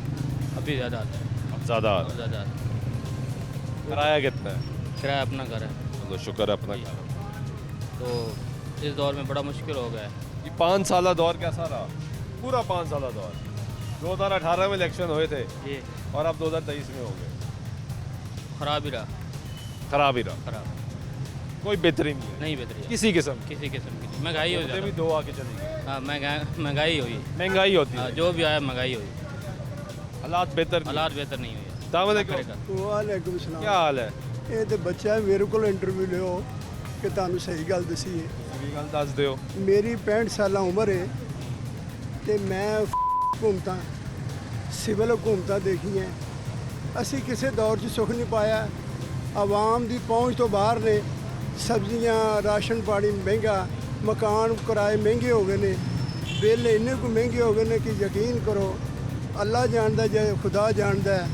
अभी ज़्यादा आता है। अब ज़्यादा अब ज़्यादा आता है। किराया कितना है? किराया अपना घर है, चलो शुक्र है अपना जी। घर। तो इस दौर में बड़ा मुश्किल हो गया है। ये 5 साल दौर कैसा रहा? पूरा 5 साल दौर। 2018 में इलेक्शन हुए थे जी। और अब 2023 में हो गए। ख़राब ही रहा। खराब ही रहा? ख़राब। कोई बेहतरी नहीं है नहीं बेहतरी है। किसी किस्म की? किसी किस्म की महंगाई हो भी जाती 2 आके चली गई। हाँ, महंगाई हुई। महंगाई होती हाँ, है, जो भी आया महंगाई हुई। हालात बेहतर नहीं। हालात बेहतर नहीं हुई। अस्सलाम वालेकुम। वालेकुम सलाम। क्या हाल है? ਇਹ ਤੇ ਬੱਚਾ ਹੈ, ਮੇਰੇ ਕੋਲ ਇੰਟਰਵਿਊ ਲਿਓ ਕਿ ਤੁਹਾਨੂੰ ਸਹੀ ਗੱਲ ਦਸੀਏ। ਕੀ ਗੱਲ ਦੱਸ ਦਿਓ। ਮੇਰੀ 65 ਸਾਲਾਂ ਉਮਰ ਹੈ ਤੇ ਮੈਂ ਘੁੰਮਤਾ ਸਿਵਲ ਹਕੂਮਤਾਂ ਦੇਖੀਆਂ। ਅਸੀਂ ਕਿਸੇ ਦੌਰ 'ਚ ਸੁੱਖ ਨਹੀਂ ਪਾਇਆ। ਆਵਾਮ ਦੀ ਪਹੁੰਚ ਤੋਂ ਬਾਹਰ ਨੇ। सब्जियां राशन पानी महंगा, मकान किराए महंगे हो गए ने, बिल इन्ने को महंगे हो गए ने कि यकीन करो अल्लाह जानदा जाए खुदा जानदा है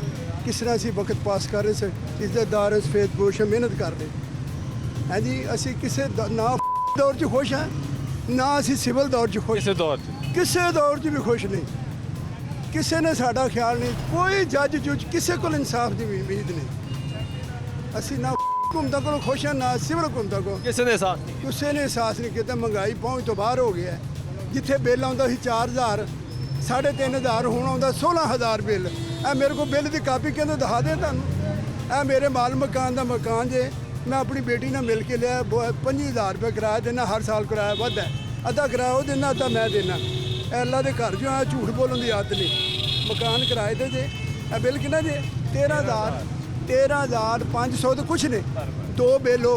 किस तरह ਅਸੀਂ वक्त पास कर रहे थे। इज्जतदार सफेदपोश मेहनत कर रहे हैं जी। ਅਸੀਂ ਕਿਸੇ ਨਾ दौर 'ਚ खुश हैं ना ਅਸੀਂ सिविल दौर 'ਚ खुश, ਕਿਸੇ ਦੌਰ 'ਚ ਕਿਸੇ दौर 'ਚ भी खुश नहीं। ਕਿਸੇ ਨੇ ਸਾਡਾ ਖਿਆਲ ਨਹੀਂ, ਕੋਈ ਜੱਜ ਜੁਜ ਕਿਸੇ ਕੋਲ ਇਨਸਾਫ ਦੀ ਉਮੀਦ ਨਹੀਂ। ਅਸੀਂ ਨਾ हुकूमत को खुश हैं ना सिविल हुकूमत को, ਕਿਸੇ ਨੇ ਸਾਥ ਨਹੀਂ ਕਿਸੇ ने एहसास नहीं किया। महंगाई पहुँच तो बाहर हो गया, जिथे बिल आता सी 4000 3500 ਹੁਣ ਆਉਂਦਾ 16000 बिल। ਇਹ ਮੇਰੇ ਕੋਲ ਬਿੱਲ ਦੀ ਕਾਪੀ ਕਹਿੰਦੇ ਦਿਖਾ ਦੇ ਤੁਹਾਨੂੰ, ਇਹ ਮੇਰੇ ਮਾਲ ਮਕਾਨ ਦਾ ਮਕਾਨ ਜੇ ਮੈਂ ਆਪਣੀ ਬੇਟੀ ਨਾਲ ਮਿਲ ਕੇ ਲਿਆ 25000 ਰੁਪਏ ਕਿਰਾਇਆ ਦੇਣਾ, ਹਰ ਸਾਲ ਕਿਰਾਇਆ ਵੱਧਦਾ, ਅੱਧਾ ਕਿਰਾਇਆ ਉਹ ਦੇਣਾ ਤਾਂ ਮੈਂ ਦੇਣਾ। ਇਹ ਅੱਲਾ ਦੇ ਘਰ ਜੋ ਆ ਝੂਠ ਬੋਲਣ ਦੀ ਆਦਤ ਨਹੀਂ। ਮਕਾਨ ਕਿਰਾਏ ਤੇ ਜੇ ਇਹ ਬਿੱਲ ਕਿੰਨਾ ਜੇ 13500 तो कुछ नहीं, 2 बिल हो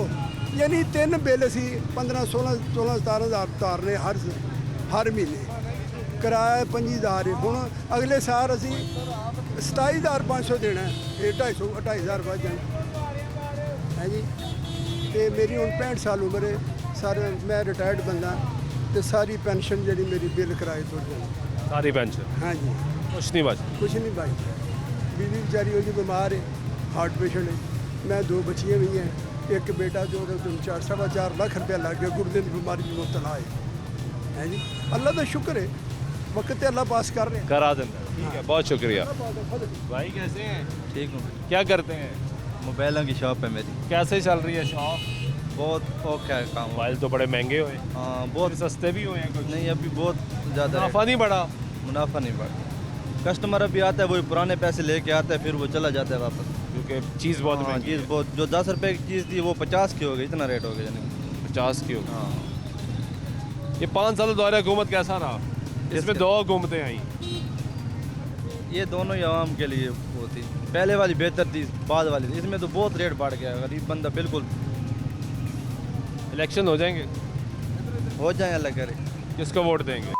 यानी 3 बिल असी 15 16 17000 उतारने हर महीने, किराया 25000 हूँ। अगले साल असी 27500 देना है, ये 25000 बढ़ जाए है जी। तो मेरी हूँ 65 साल उम्र है, सारे मैं रिटायर्ड बंदा, तो सारी पेंशन जी मेरी बिल किराए तो जाए, ਸਾਰੀ ਪੈਨਸ਼ਨ हाँ जी ਕੁਛ ਨਹੀਂ ਬਚ। कुछ नहीं भाई। बीवी बेचारी हो जी बीमार है, हार्ट पेशेंट है। मैं 2 बच्चियाँ भी हैं, एक बेटा जो 4.25 लाख रुपया लग गया, गुर्दे की बीमारी में मुबतला है जी। अल्लाह का शुक्र है, वक्त ते अल्लाह पास कर रहे हैं। करा देता है, ठीक है, बहुत शुक्रिया। भाई कैसे हैं? ठीक हूँ। क्या करते हैं? मोबाइलों की शॉप है मेरी। कैसे चल रही है शॉप? बहुत औखा है काम। मोबाइल तो बड़े महंगे हुए, हाँ बहुत सस्ते भी हुए हैं कुछ। नहीं, अभी बहुत ज़्यादा मुनाफा नहीं बढ़ा। मुनाफा नहीं बढ़ा। कस्टमर अभी आता है वही पुराने पैसे लेके आता है, फिर वो चला जाता है वापस, क्योंकि चीज़ बहुत हाँ, महंगी चीज़ बहुत, जो 10 रुपए की चीज़ थी वो 50 की हो गई, इतना रेट हो गया यानी 50 की हो। हाँ। ये 5 साल दौरे हुकूमत कैसा रहा? इसमें 2 हुकूमतें आई, ये दोनों ही आवाम के लिए वो थी, पहले वाली बेहतर थी, बाद वाली थी। इसमें तो बहुत रेट बढ़ गया, गरीब बंदा बिल्कुल। इलेक्शन हो जाएंगे, हो जाए अल्लाह करे। किसको वोट देंगे?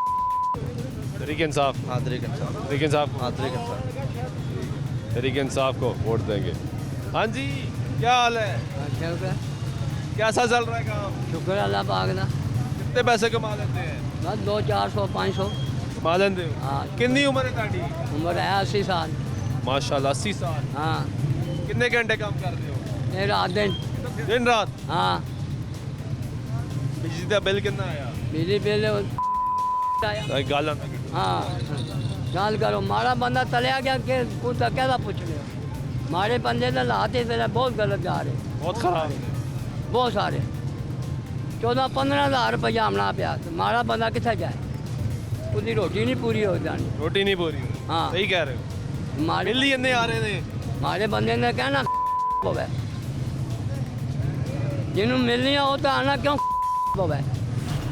तहरीक इंसाफ। हाँ तहरीक इंसाफ। तहरीक इंसाफ। हाँ तहरीक इंसाफ। तहरीक इंसाफ को वोट देंगे। हाँ जी, क्या हाल है? अच्छा कैसा चल रहा है काम? शुक्र अल्लाह पाक दा। कितने पैसे कमा लेते हैं? बस 2 400 500। कमा लेते हो? हाँ। कितनी उम्र है ताड़ी? उम्र है 80 साल। माशाल्लाह 80 साल। हाँ। कितने घंटे काम करते हो? ये रात दिन रात? हाँ। बिजली का बिल कितना आया? बिजली बिल गाला हाँ गल करो, माड़ा बंदा तलिया गया कि कुछ कहता पूछ लियो। माड़े बंदे ने लाते तेरा बहुत गलत जा रहे, बहुत खराब है। बहुत सारे 14-15 हज़ार रुपया हमना पिया, तो माड़ा बंदा कितना जाए, उसकी रोटी नहीं पूरी हो जानी। रोटी नहीं पूरी। हाँ सही कह रहे हो। मारे बिल ही इतने आ रहे थे। मारे बंदे ने कहना होवे, जिन्होंने मिलनी हो तो आना क्यों होवे।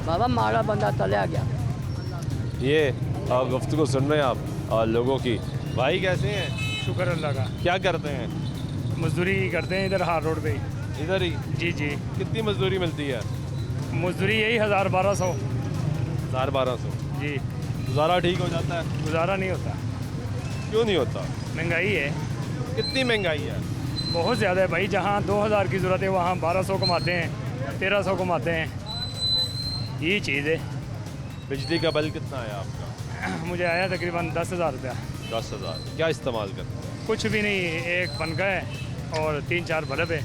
बाबा माड़ा बंदा तलिया गया। ये गुफ्तगू सुन रहे हैं आप लोगों की। भाई कैसे हैं? शुक्र अल्लाह का। क्या करते हैं? मजदूरी करते हैं इधर हार रोड पे। इधर ही? जी जी। कितनी मजदूरी मिलती है? मजदूरी यही 1000-1200। 1000-1200 जी। गुजारा ठीक हो जाता है? गुजारा नहीं होता। क्यों नहीं होता? महंगाई है। कितनी महंगाई है? बहुत ज़्यादा है भाई, जहाँ 2000 की ज़रूरत है वहाँ 1200 कमाते हैं, 1300 कमाते हैं, यही चीज़ है। बिजली का बिल कितना आया आपका? मुझे आया तकरीबन 10,000 रुपया। 10,000। क्या इस्तेमाल करते हैं? कुछ भी नहीं, एक पंखा है और 3-4 बल्ब है,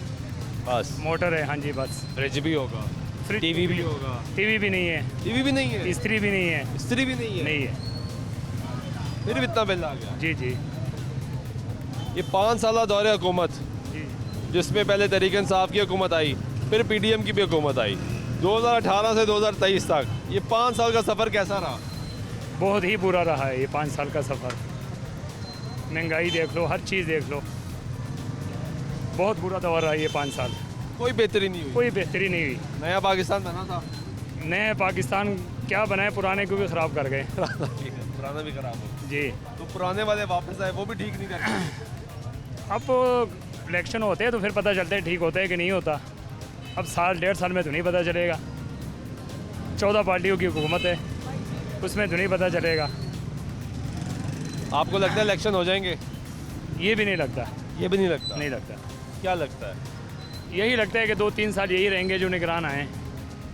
बस। मोटर है। हाँ जी बस। फ्रिज भी होगा? टीवी भी होगा? टीवी भी नहीं है। टीवी भी नहीं है? इस्त्री भी नहीं है। इस्त्री भी नहीं है? नहीं है। फिर भी इतना बिल आ गया? जी जी। ये 5 साल दौरे हुकूमत, जिसमें पहले तहरीक इंसाफ की हुकूमत आई, फिर PDM की भी हुकूमत आई, 2018 से 2023 तक, ये 5 साल का सफ़र कैसा रहा? बहुत ही बुरा रहा है ये 5 साल का सफ़र। महंगाई देख लो, हर चीज़ देख लो, बहुत बुरा दौर रहा है ये 5 साल। कोई बेहतरी नहीं हुई? कोई बेहतरी नहीं हुई। नया पाकिस्तान बना था? नया पाकिस्तान क्या बनाए, पुराने को भी ख़राब कर गए। पुराना भी ख़राब हो जी। तो पुराने वाले वापस आए, वो भी ठीक नहीं करते। अब इलेक्शन होते हैं तो फिर पता चलता है ठीक होता है कि नहीं होता। अब 1-1.5 साल में तो नहीं पता चलेगा। 14 पार्टियों की हुकूमत है, उसमें तो नहीं पता चलेगा। आपको लगता है इलेक्शन हो जाएंगे? ये भी नहीं लगता। ये भी नहीं लगता? नहीं लगता। क्या लगता है? यही लगता है कि 2-3 साल यही रहेंगे जो निगरान आए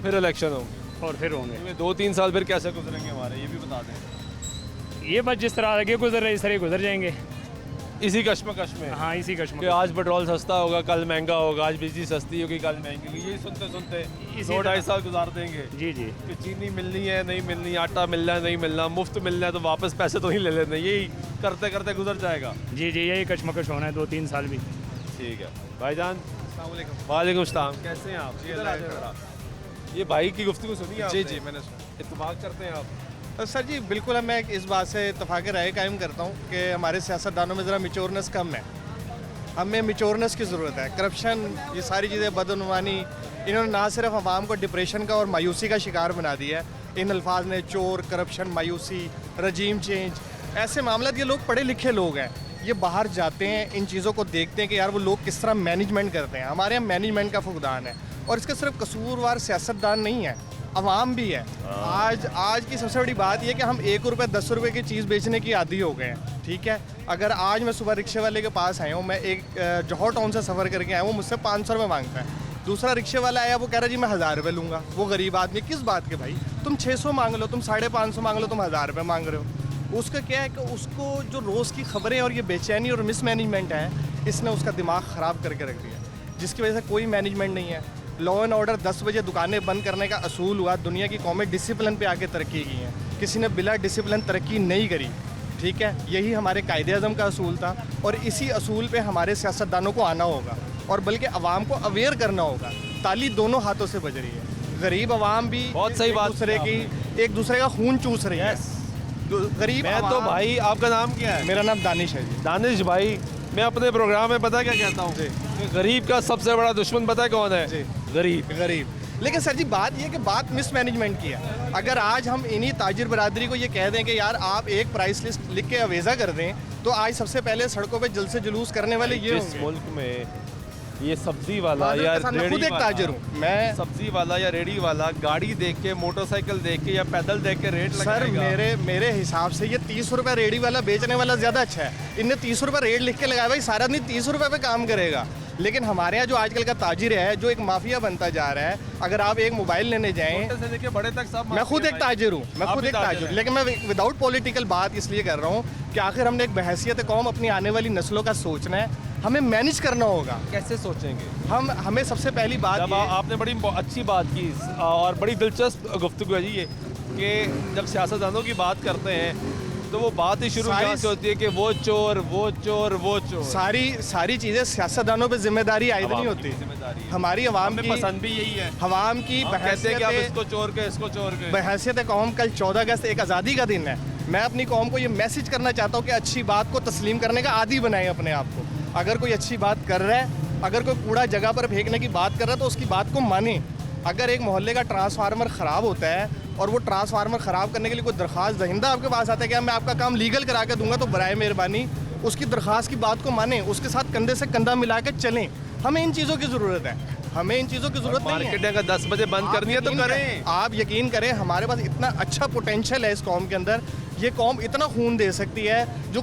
फिर इलेक्शन हो, और फिर होंगे। 2-3 साल फिर कैसे गुजरेंगे हमारे, ये भी बता दें। ये बस जिस तरह आगे गुजर रहे इस तरह ही गुजर जाएंगे। इसी कश्मकश में, हाँ इसी कि कश्मकश। आज पेट्रोल सस्ता होगा, कल महंगा होगा, आज बिजली सस्ती होगी, कल महंगी होगी, यही सुनते सुनते 2-2.5 साल गुजार देंगे। जी जी। कि चीनी मिलनी है नहीं मिलनी, आटा मिलना है नहीं मिलना, मुफ्त मिलना है तो वापस पैसे तो ही ले लेने, यही करते करते गुजर जाएगा। जी जी, यही कश्मकश होना है 2-3 साल भी। ठीक है भाईजान, वालेकुम सलाम, कैसे हैं आप? इधर आ जाओ। ये भाई की गुफ्तगू सुनी आपने? जी मैंने सुना। इत्तेफाक करते हैं आप? सर जी बिल्कुल, मैं इस बात से इत्तेफाक राय कायम करता हूँ कि हमारे सियासतदानों में ज़रा मिच्योरनेस कम है। हमें मिच्योरनेस की ज़रूरत है। करप्शन, ये सारी चीज़ें, बदनवानी, इन्होंने ना सिर्फ आवाम को डिप्रेशन का और मायूसी का शिकार बना दिया है। इन अल्फाज ने चोर, करप्शन, मायूसी, रजीम चेंज, ऐसे मामला, ये लोग पढ़े लिखे लोग हैं, ये बाहर जाते हैं, इन चीज़ों को देखते हैं कि यार वो लोग किस तरह मैनेजमेंट करते हैं। हमारे यहाँ मैनेजमेंट का फुकदान है, और इसका सिर्फ कसूरवार सियासतदान नहीं है, अवाम भी है। आज की सबसे बड़ी बात यह कि हम 1 रुपये 10 रुपये की चीज़ बेचने की आदी हो गए हैं। ठीक है, अगर आज मैं सुबह रिक्शे वाले के पास आया हूँ, मैं एक जौहर टाउन से सफ़र करके आया हूँ, मुझसे 500 रुपये मांगता है। दूसरा रिक्शे वाला आया, वो कह रहा जी मैं 1000 रुपये लूँगा। वो गरीब आदमी, किस बात के भाई, तुम 600 मांग लो, तुम 550 मांग लो, तुम 1000 रुपये मांग रहे हो। उसका क्या है कि उसको जो रोज़ की खबरें और ये बेचैनी और मिसमैनेजमेंट है, इसने उसका दिमाग ख़राब करके रख दिया, जिसकी वजह से कोई मैनेजमेंट नहीं है। लॉ एंड ऑर्डर 10 बजे दुकानें बंद करने का असूल हुआ। दुनिया की कौमें डिसिप्लिन पे आके तरक्की की हैं, किसी ने बिला डिसिप्लिन तरक्की नहीं करी। ठीक है, यही हमारे कायदे आज़म का असूल था, और इसी असूल पे हमारे सियासतदानों को आना होगा, और बल्कि अवाम को अवेयर करना होगा। ताली दोनों हाथों से बज रही है, गरीब अवाम भी बहुत सही बात, एक दूसरे का खून चूस रही है। गरीब मैं तो भाई, आपका नाम क्या है? मेरा नाम दानिश है जी। दानिश भाई, मैं अपने प्रोग्राम में पता क्या कहता हूँ कि गरीब का सबसे बड़ा दुश्मन पता है कौन है? गरीब। लेकिन सर जी बात ये कि बात मिसमैनेजमेंट की है। अगर आज हम इन्हीं ताजिर बरादरी को ये कह दें कि यार आप एक प्राइस लिस्ट लिख के अवेजा कर दें, तो आज सबसे पहले सड़कों पे जलसे जुलूस करने वाले ये जिस मुल्क में ये सब्जी वाला या मैं खुद एक ताजिर हूँ, मैं सब्जी वाला या रेडी वाला गाड़ी देख के, मोटरसाइकिल देख के या पैदल देख के रेट सर, मेरे हिसाब से ये 30 रुपये रेडी वाला बेचने वाला ज़्यादा अच्छा है। इनने 30 रुपये रेट लिख के लगाया, भाई सारा दिन 30 रुपये पे काम करेगा। लेकिन हमारे यहाँ जो आजकल का ताजिर है, जो एक माफिया बनता जा रहा है, अगर आप एक मोबाइल लेने जाएं, से लेके बड़े तक सब, मैं खुद एक ताजिर हूँ, लेकिन मैं विदाउट पॉलिटिकल बात इसलिए कर रहा हूँ कि आखिर हमने एक बहैसियत कौम अपनी आने वाली नस्लों का सोचना है, हमें मैनेज करना होगा। कैसे सोचेंगे? हमें सबसे पहली बात, जब आपने बड़ी अच्छी बात की और बड़ी दिलचस्प गुफ्तगू है जी ये, कि जब सियासतदानों की बात करते हैं तो वो बात ही शुरू से होती है कि वो चोर। सारी चीज़ें सियासतदानों पे जिम्मेदारी आयद नहीं होती। हमारी अवाम की पसंद भी यही है, अवाम की इसको चोर के बहैसियत कौम। कल 14 अगस्त एक आज़ादी का दिन है। मैं अपनी कौम को ये मैसेज करना चाहता हूँ कि अच्छी बात को तस्लीम करने का आदी बनाए अपने आप को। अगर कोई अच्छी बात कर रहा है, अगर कोई कूड़ा जगह पर फेंकने की बात कर रहा है, तो उसकी बात को माने। अगर एक मोहल्ले का ट्रांसफार्मर ख़राब होता है और वो ट्रांसफार्मर ख़राब करने के लिए कोई दरख्वास्त दहिंदा आपके पास आता है कि मैं आपका काम लीगल करा के दूंगा, तो बराए मेहरबानी उसकी दरख्वास्त की बात को माने, उसके साथ कंधे से कंधा मिला के चलें। हमें इन चीज़ों की ज़रूरत है, हमें इन चीज़ों की ज़रूरत नहीं है। मार्केट अगर 10 बजे बंद करनी है तो करें। आप यकीन करें, हमारे पास इतना अच्छा पोटेंशियल है इस कौम के अंदर। ये कौम इतना खून दे सकती है, जो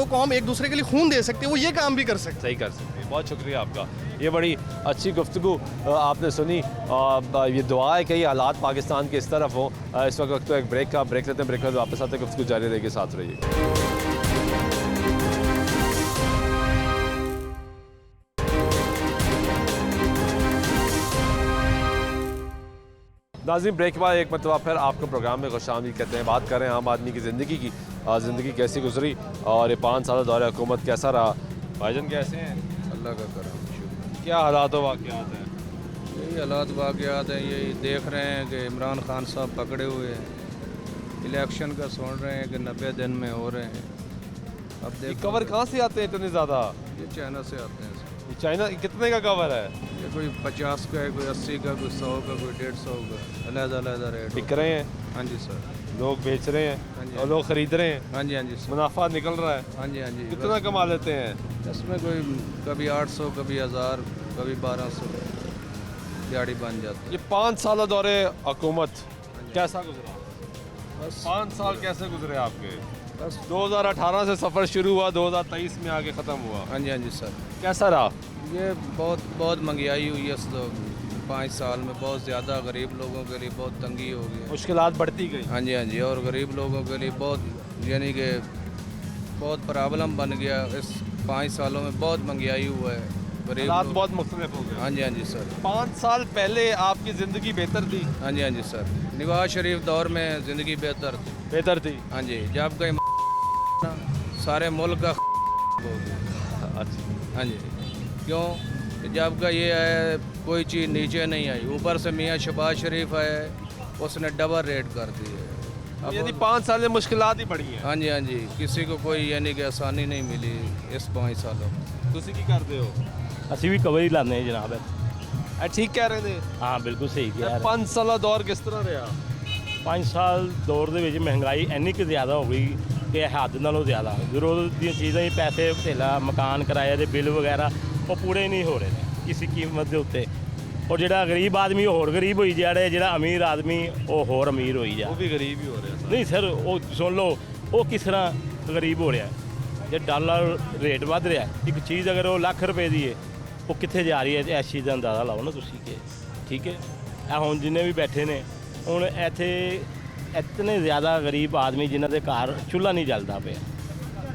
कौम एक दूसरे के लिए खून दे सकती है, वो ये काम भी कर सकती है। सही कर सकती है। बहुत शुक्रिया आपका, ये बड़ी अच्छी गुफ्तगू आपने सुनी। ये दुआ है कि ये हालात पाकिस्तान के इस तरफ हो। इस वक्त तो एक ब्रेक लेते हैं, ब्रेक में वापस आते हैं, गुफ्तगू जारी रहेगी, साथ रहिए। नाज़रीन, ब्रेक के बाद एक मरतबा फिर आपको प्रोग्राम में खुशामदीद करते हैं। बात कर रहे हैं आम आदमी की ज़िंदगी की, ज़िंदगी कैसी गुजरी और ये 5 साल दौरे हुकूमत कैसा रहा। भाईजान कैसे हैं? अल्लाह का करम, क्या हालात वाक़यात हैं? यही हालात वाक़यात हैं, यही देख रहे हैं कि इमरान खान साहब पकड़े हुए हैं, इलेक्शन का सुन रहे हैं कि 90 दिन में हो रहे हैं। अब देख कवर कहाँ से आते हैं इतने ज़्यादा? ये चाइना से आते हैं। चाइना कितने का कवर है? ये कोई 50 का है, कोई 80 का, कोई 100 का, कोई 150 का, अलग-अलग रेट बिक रहे हैं। हाँ जी सर, लोग बेच रहे हैं और लोग ख़रीद रहे हैं। हाँ जी सर, मुनाफा निकल रहा है। हाँ जी कितना कमा लेते हैं इसमें? कोई कभी 800, कभी 1000, कभी 1200 दिहाड़ी बन जाती है। ये 5 साल दौरे हुकूमत कैसा गुजरा? बस 5 साल कैसे गुजरे आपके? बस 2018 से सफ़र शुरू हुआ, 2023 में आगे ख़त्म हुआ। हाँ जी सर, कैसा रहा? ये बहुत बहुत महंगाई हुई है इस 5 साल में, बहुत ज़्यादा गरीब लोगों के लिए बहुत तंगी हो गई है। मुश्किलात बढ़ती गई। हाँ जी, हाँ जी, और गरीब लोगों के लिए बहुत यानी कि बहुत प्रॉब्लम बन गया। इस 5 सालों में बहुत महंगाई हुआ है, गरीब हालात लोग- बहुत मुख्तलिफ हो गए। हाँ जी, हाँ जी सर। 5 साल पहले आपकी ज़िंदगी बेहतर थी? हाँ जी, हाँ जी सर। नवाज शरीफ दौर में ज़िंदगी बेहतर थी। हाँ जी, जब कहीं सारे मुल्क का हो गया। अच्छा। हाँ जी, क्यों? जब का ये है कोई चीज़ नीचे नहीं आई, ऊपर से मियाँ शहबाज शरीफ आए, उसने डबल रेट कर दी है। अब यानी 5 साल में मुश्किलात ही बढ़ी हैं। हाँ जी, हाँ जी, किसी को कोई यानी कि आसानी नहीं मिली इस 5 सालों में। ਤੁਸੀਂ ਕੀ ਕਰਦੇ ਹੋ? ਅਸੀਂ ਵੀ ਕਵਰ ਹੀ ਲਾਉਂਦੇ ਹਾਂ ਜਨਾਬ। ਇਹ ਠੀਕ ਕਹਿ ਰਹੇ ਨੇ? ਹਾਂ ਬਿਲਕੁਲ ਸਹੀ ਕਿਹਾ। 5 ਸਾਲਾ ਦੌਰ ਕਿਸ ਤਰ੍ਹਾਂ ਰਿਹਾ? 5 ਸਾਲ ਦੌਰ ਦੇ ਵਿੱਚ ਮਹਿੰਗਾਈ ਇੰਨੀ ਕੁ ਜ਼ਿਆਦਾ ਹੋ ਗਈ ਕਿ ਹੱਦ ਨਾਲੋਂ ਜ਼ਿਆਦਾ। ਜ਼ਰੂਰਤ ਦੀਆਂ ਚੀਜ਼ਾਂ ਹੀ ਪੈਸੇ ਧੇਲਾ, ਮਕਾਨ ਕਿਰਾਏ ਦੇ ਬਿੱਲ ਵਗੈਰਾ ਉਹ ਪੂਰੇ ਨਹੀਂ ਹੋ ਰਹੇ ਨੇ ਕਿਸੇ ਕੀਮਤ ਦੇ ਉੱਤੇ। ਔਰ ਜਿਹੜਾ ਗਰੀਬ ਆਦਮੀ ਉਹ ਹੋਰ ਗਰੀਬ ਹੋਈ ਜਾ ਰਿਹਾ, ਜਿਹੜਾ ਅਮੀਰ ਆਦਮੀ ਉਹ ਹੋਰ ਅਮੀਰ ਹੋਈ ਜਾ। ਉਹ ਵੀ ਗਰੀਬ ਹੀ ਹੋ ਰਿਹਾ। ਨਹੀਂ ਸਰ, ਉਹ ਸੁਣ ਲਓ, ਉਹ ਕਿਸ ਤਰ੍ਹਾਂ ਗਰੀਬ ਹੋ ਰਿਹਾ। ਜੇ ਡਾਲਰ ਰੇਟ ਵੱਧ ਰਿਹਾ, ਇੱਕ ਚੀਜ਼ ਅਗਰ ਉਹ ਲੱਖ ਰੁਪਏ ਦੀ ਹੈ, ਉਹ ਕਿੱਥੇ ਜਾ ਰਹੀ ਹੈ? ਇਸ ਚੀਜ਼ ਦਾ ਅੰਦਾਜ਼ਾ ਲਾਓ ਨਾ ਤੁਸੀਂ ਕਿ ਠੀਕ ਹੈ। ਇਹ ਹੁਣ ਜਿੰਨੇ ਵੀ ਬੈਠੇ ਨੇ, ਹੁਣ ਇੱਥੇ ਇਤਨੇ ਜ਼ਿਆਦਾ ਗਰੀਬ ਆਦਮੀ ਜਿਨ੍ਹਾਂ ਦੇ ਘਰ ਚੁੱਲ੍ਹਾ ਨਹੀਂ ਜਲਦਾ ਪਿਆ।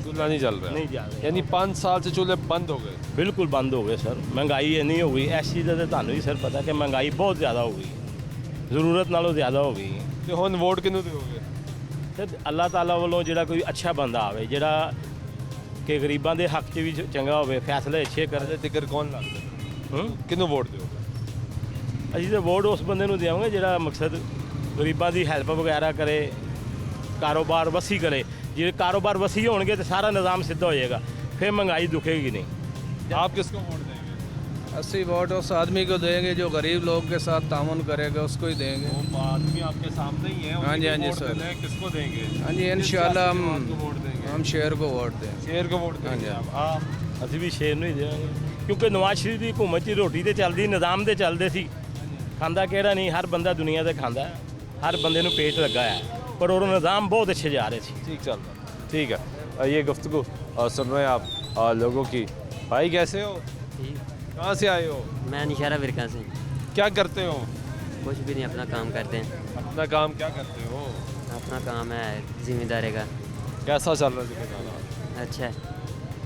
चूल्हा नहीं चल रहा? नहीं चल रहा। यानी 5 साल से चूल्हे बंद हो गए? बिल्कुल बंद हो गए सर। महंगाई इन्नी हो गई, इस चीज़ का तो भी सर पता कि महंगाई बहुत ज़्यादा हो गई, ਜ਼ਰੂਰਤ ਨਾਲੋਂ ਜ਼ਿਆਦਾ ਹੋ ਗਈ। ਤੇ ਹੁਣ ਵੋਟ ਕਿਹਨੂੰ ਦਿਓਗੇ? ਤੇ ਅੱਲਾਹ ਤਾਲਾ ਵੱਲੋਂ ਜਿਹੜਾ ਕੋਈ ਅੱਛਾ ਬੰਦਾ ਆਵੇ, ਜਿਹੜਾ ਕਿ ਗਰੀਬਾਂ ਦੇ ਹੱਕ 'ਚ ਵੀ ਚੰਗਾ ਹੋਵੇ, ਫੈਸਲੇ ਅੱਛੇ ਕਰੇ। ਟਿਕਰ ਕੌਣ ਲੱਗਦਾ? ਕਿਹਨੂੰ ਵੋਟ ਦਿਓਗੇ? ਅਸੀਂ ਤਾਂ ਵੋਟ ਉਸ ਬੰਦੇ ਨੂੰ ਦੇਵਾਂਗੇ ਜਿਹੜਾ ਮਕਸਦ ਗਰੀਬਾਂ ਦੀ ਹੈਲਪ ਵਗੈਰਾ ਕਰੇ, ਕਾਰੋਬਾਰ ਵਸੀ ਕਰੇ। ਜੇ ਕਾਰੋਬਾਰ ਵਸੀ ਹੋਣਗੇ ਤਾਂ ਸਾਰਾ ਨਿਜ਼ਾਮ ਸਿੱਧਾ ਹੋ ਜਾਏਗਾ, ਫਿਰ ਮਹਿੰਗਾਈ ਦੁਖੇਗੀ नहीं। आप किसको वोट देंगे? 80 वोट उस आदमी को देंगे जो गरीब लोग के साथ ताउन करेगा, उसको ही देंगे। वो आदमी आपके सामने ही है। हाँ जी, हाँ जी सर। किसको देंगे? हाँ जी, इंशाल्लाह वोट देंगे। हम शेर को वोट दें। शेर को वोट हाँ जी, आप? ਅਸੀਂ ਵੀ ਸ਼ੇਰ ਨੂੰ ਹੀ ਦੇਵਾਂਗੇ, ਕਿਉਂਕਿ ਨਵਾਜ਼ ਸ਼ਰੀਫ ਦੀ ਹਕੂਮਤ 'ਚ ਰੋਟੀ ਤੇ ਚੱਲਦੀ, ਨਿਜ਼ਾਮ ਤੇ ਚੱਲਦੇ ਸੀ। ਖਾਂਦਾ ਕਿਹੜਾ ਨਹੀਂ, ਹਰ ਬੰਦਾ ਦੁਨੀਆ ਤੇ ਖਾਂਦਾ, ਹਰ ਬੰਦੇ ਨੂੰ ਪੇਟ ਲੱਗਾ ਹੈ, ਪਰ ਉਹ ਨਿਜ਼ਾਮ ਬਹੁਤ ਅੱਛੇ ਜਾ ਰਹੇ ਸੀ। ठीक चल रहा है। ठीक है, ये गुफ्तगू सुन रहे हैं आप लोगों की। भाई कैसे हो? कहाँ से आए हो? मैं निशारा विरका से। क्या करते हो? कुछ भी नहीं, अपना काम करते हैं। अपना काम क्या करते हो? अपना काम है जिम्मेदारी का। कैसा चल रहा है जिम्मेदार? अच्छा है।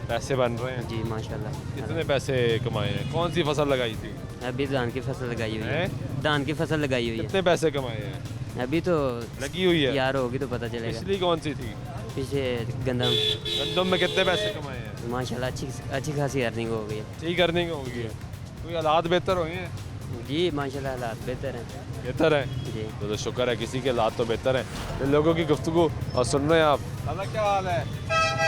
पैसे बन रहे हैं? जी माशाल्लाह। कितने पैसे कमाए हैं? कौन सी फसल लगाई थी? अभी धान की फसल लगाई हुई है। हैं? धान की फसल लगाई हुई कितने पैसे कमाए हैं? है। अभी तो लगी हुई है? यार होगी तो पता चलेगा। पिछली कौन सी थी? पीछे गंदम। गंदम में कितने पैसे कमाए हैं? माशाल्लाह अच्छी खासी अर्निंग हो गई है। ठीक अर्निंग हो गई है। कोई हालात बेहतर हुए हैं? जी माशाल्लाह हालात बेहतर हैं। बेहतर है जी। तो शुक्र है, किसी के हालात तो बेहतर हैं। इन लोगों की गुफ्तगू और सुन रहे हैं आप। दादा क्या हाल है?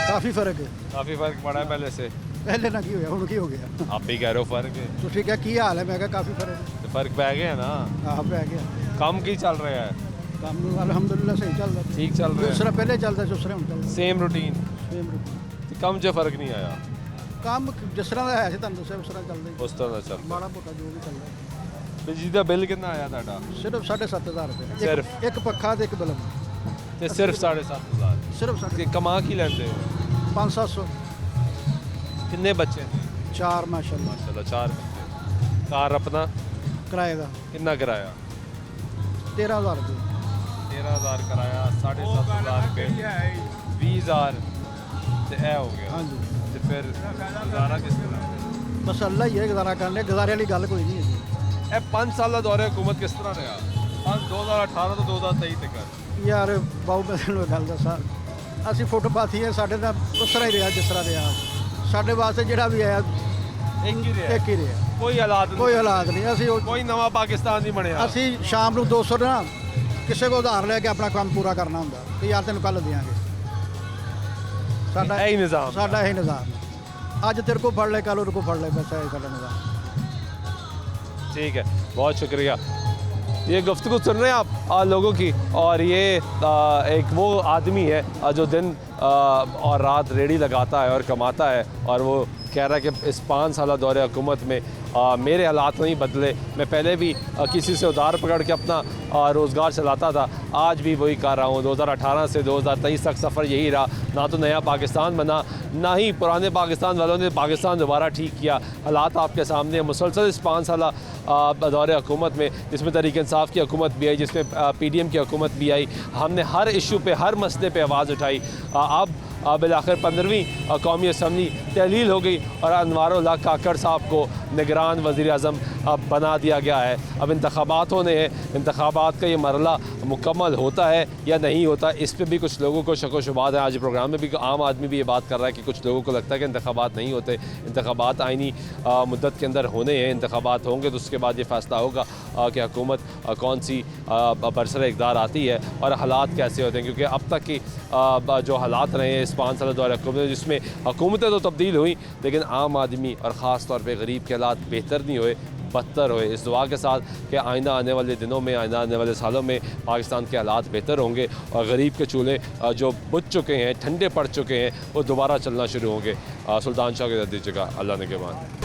काफ़ी फ़र्क है। काफ़ी फ़र्क पड़ा है पहले से? पहले ना की हो गया आप भी कह रहे हो फ़र्क है तो ठीक है, की हाल है? मैं कहा काफ़ी फ़र्क है। तो फ़र्क पै गया ना? हाँ पै गया। काम की चल रहा है? काम अल्हम्दुलिल्लाह सही चल रहा। ठीक चल रहा है? दूसरा पहले चलता, दूसरा हम चलता सेम रूटीन? सेम कम जो फ़र्क नहीं आया? काम जिस तरह का है ਸੀ ਤੁਹਾਨੂੰ ਦੱਸਿਆ ਉਸ ਤਰ੍ਹਾਂ ਚੱਲਦਾ ਹੀ। उस तरह चल ਮਾੜਾ ਮੋਟਾ ਜੋ ਵੀ ਚੱਲਦਾ बिजली का बिल कितना आया ਤੁਹਾਡਾ? ਸਿਰਫ 7,500 ਰੁਪਏ। ਸਿਰਫ? ਇੱਕ ਪੱਖਾ ਤੇ ਇੱਕ ਬਲਬ। ਤੇ ਸਿਰਫ 7,500? ਸਿਰਫ ਕਿ ਕਮਾ ਕੀ ਲੈਂਦੇ ਹੋ? 500-700। ਕਿੰਨੇ ਬੱਚੇ ਨੇ? 4 ਮਾਸ਼ਾਅੱਲਾ। माशाल्लाह 4 बच्चे। कार अपना ਕਿਰਾਏ ਦਾ कितना किराया? 13,000 ਰੁਪਏ। 13,000 किराया, 7,500 रुपये, 20,000 ਤੇ ਇਹ ਹੋ ਗਿਆ। ਹਾਂਜੀ। ਤੇ ਫਿਰ ਗੁਜ਼ਾਰਾ ਕਿਸ ਤਰ੍ਹਾਂ? ਬਸ ਅੱਲਾ ਹੀ ਹੈ ਗੁਜ਼ਾਰਾ ਕਰਨੇ, ਗੁਜ਼ਾਰੇ ਵਾਲੀ ਗੱਲ ਕੋਈ ਨਹੀਂ ਹੈ ਜੀ। ਇਹ 5 ਸਾਲ ਦਾ ਦੌਰੇ ਹਕੂਮਤ ਕਿਸ ਤਰ੍ਹਾਂ ਰਿਹਾ? 2018 ਤੋਂ 2023 ਤੱਕ। ਯਾਰ ਬਾਬੂ ਮੈਂ ਤੁਹਾਨੂੰ ਗੱਲ ਦੱਸਾਂ, ਅਸੀਂ ਫੁੱਟਪਾਥੀ ਹਾਂ, ਸਾਡੇ ਤਾਂ ਉਸ ਤਰ੍ਹਾਂ ਹੀ ਰਿਹਾ ਜਿਸ ਤਰ੍ਹਾਂ ਰਿਹਾ। ਸਾਡੇ ਵਾਸਤੇ ਜਿਹੜਾ ਵੀ ਆਇਆ ਇੱਕ ਹੀ ਰਿਹਾ। ਕੋਈ ਹਾਲਾਤ ਨਹੀਂ? ਕੋਈ ਹਾਲਾਤ ਨਹੀਂ। ਅਸੀਂ ਕੋਈ ਨਵਾਂ ਪਾਕਿਸਤਾਨ ਨਹੀਂ ਬਣਿਆ? ਅਸੀਂ ਸ਼ਾਮ ਨੂੰ 200 ਨਾ ਕਿਸੇ ਕੋਲ ਉਧਾਰ ਲੈ ਕੇ ਆਪਣਾ ਕੰਮ ਪੂਰਾ ਕਰਨਾ ਹੁੰਦਾ ਕਿ ਯਾਰ ਤੈਨੂੰ ਕੱਲ੍ਹ ਦਿਆਂਗੇ। ਸਾਡਾ ਇਹੀ ਨਿਜ਼ਾਮ? ਸਾਡਾ ਇਹੀ ਨਿਜ਼ਾਮ। ਅੱਜ ਤੇਰੇ ਕੋਲ ਫੜ ਲੈ, ਕੱਲ੍ਹ ਉਹਦੇ ਕੋਲ ਫੜ ਲੈ, ਬਸ ਇਹ ਸਾਡਾ ਨਿਜ਼ਾਮ। ठीक है, बहुत शुक्रिया। ये गुफ्तगू सुन रहे हैं आप लोगों की, और ये एक वो आदमी है जो दिन और रात रेडी लगाता है और कमाता है, और वो कह रहा है कि इस 5 साल दौरे हुकूमत में मेरे हालात नहीं बदले। मैं पहले भी किसी से उधार पकड़ के अपना रोज़गार चलाता था, आज भी वही कर रहा हूँ। 2018 से 2023 तक सफ़र यही रहा। ना तो नया पाकिस्तान बना, ना ही पुराने पाकिस्तान वालों ने पाकिस्तान दोबारा ठीक किया। हालात आपके सामने हैं। मुसलसल इस 5 साल दौरे हुकूमत में, जिसमें तहरीक इंसाफ की हुकूमत भी आई, जिसमें PDM की हुकूमत भी आई, हमने हर इशू पे, हर मसले पे आवाज़ उठाई। अब बिलाखिर 15वीं कौमी असम्बली तहलील हो गई और अनवारुल हक काकड़ साहब को निगरान वज़ीर आज़म बना दिया गया है। अब इंतखाबात होने हैं। इंतखाबात का ये मरला मुकम्मल होता है या नहीं होता, इस पर भी कुछ लोगों को शक व शुबात है। आज प्रोग्राम में भी आम आदमी भी ये बात कर रहा है कि कुछ लोगों को लगता है कि इंतखाबात नहीं होते। इंतखाबात आइनी मुद्दत के अंदर होने हैं। इंतखाबात होंगे तो उसके बाद ये फ़ैसला होगा कि हुकूमत कौन सी बरसर इक़्तिदार आती है और हालात कैसे होते हैं। क्योंकि अब तक की जो हालात रहे हैं इस 5 साल दौरे हुकूमत, जिसमें हुकूमतें तो तब्दील हुई लेकिन आम आदमी और ख़ास तौर पर गरीब के हालात बेहतर नहीं हुए, बदतर हुए। इस दुआ के साथ कि आइंदा आने वाले दिनों में, आइंदा आने वाले सालों में पाकिस्तान के हालात बेहतर होंगे और गरीब के चूल्हे जो बुझ चुके हैं, ठंडे पड़ चुके हैं, वो दोबारा चलना शुरू होंगे। सुल्तान शाह के दीजिएगा, अल्लाह ने के बाद।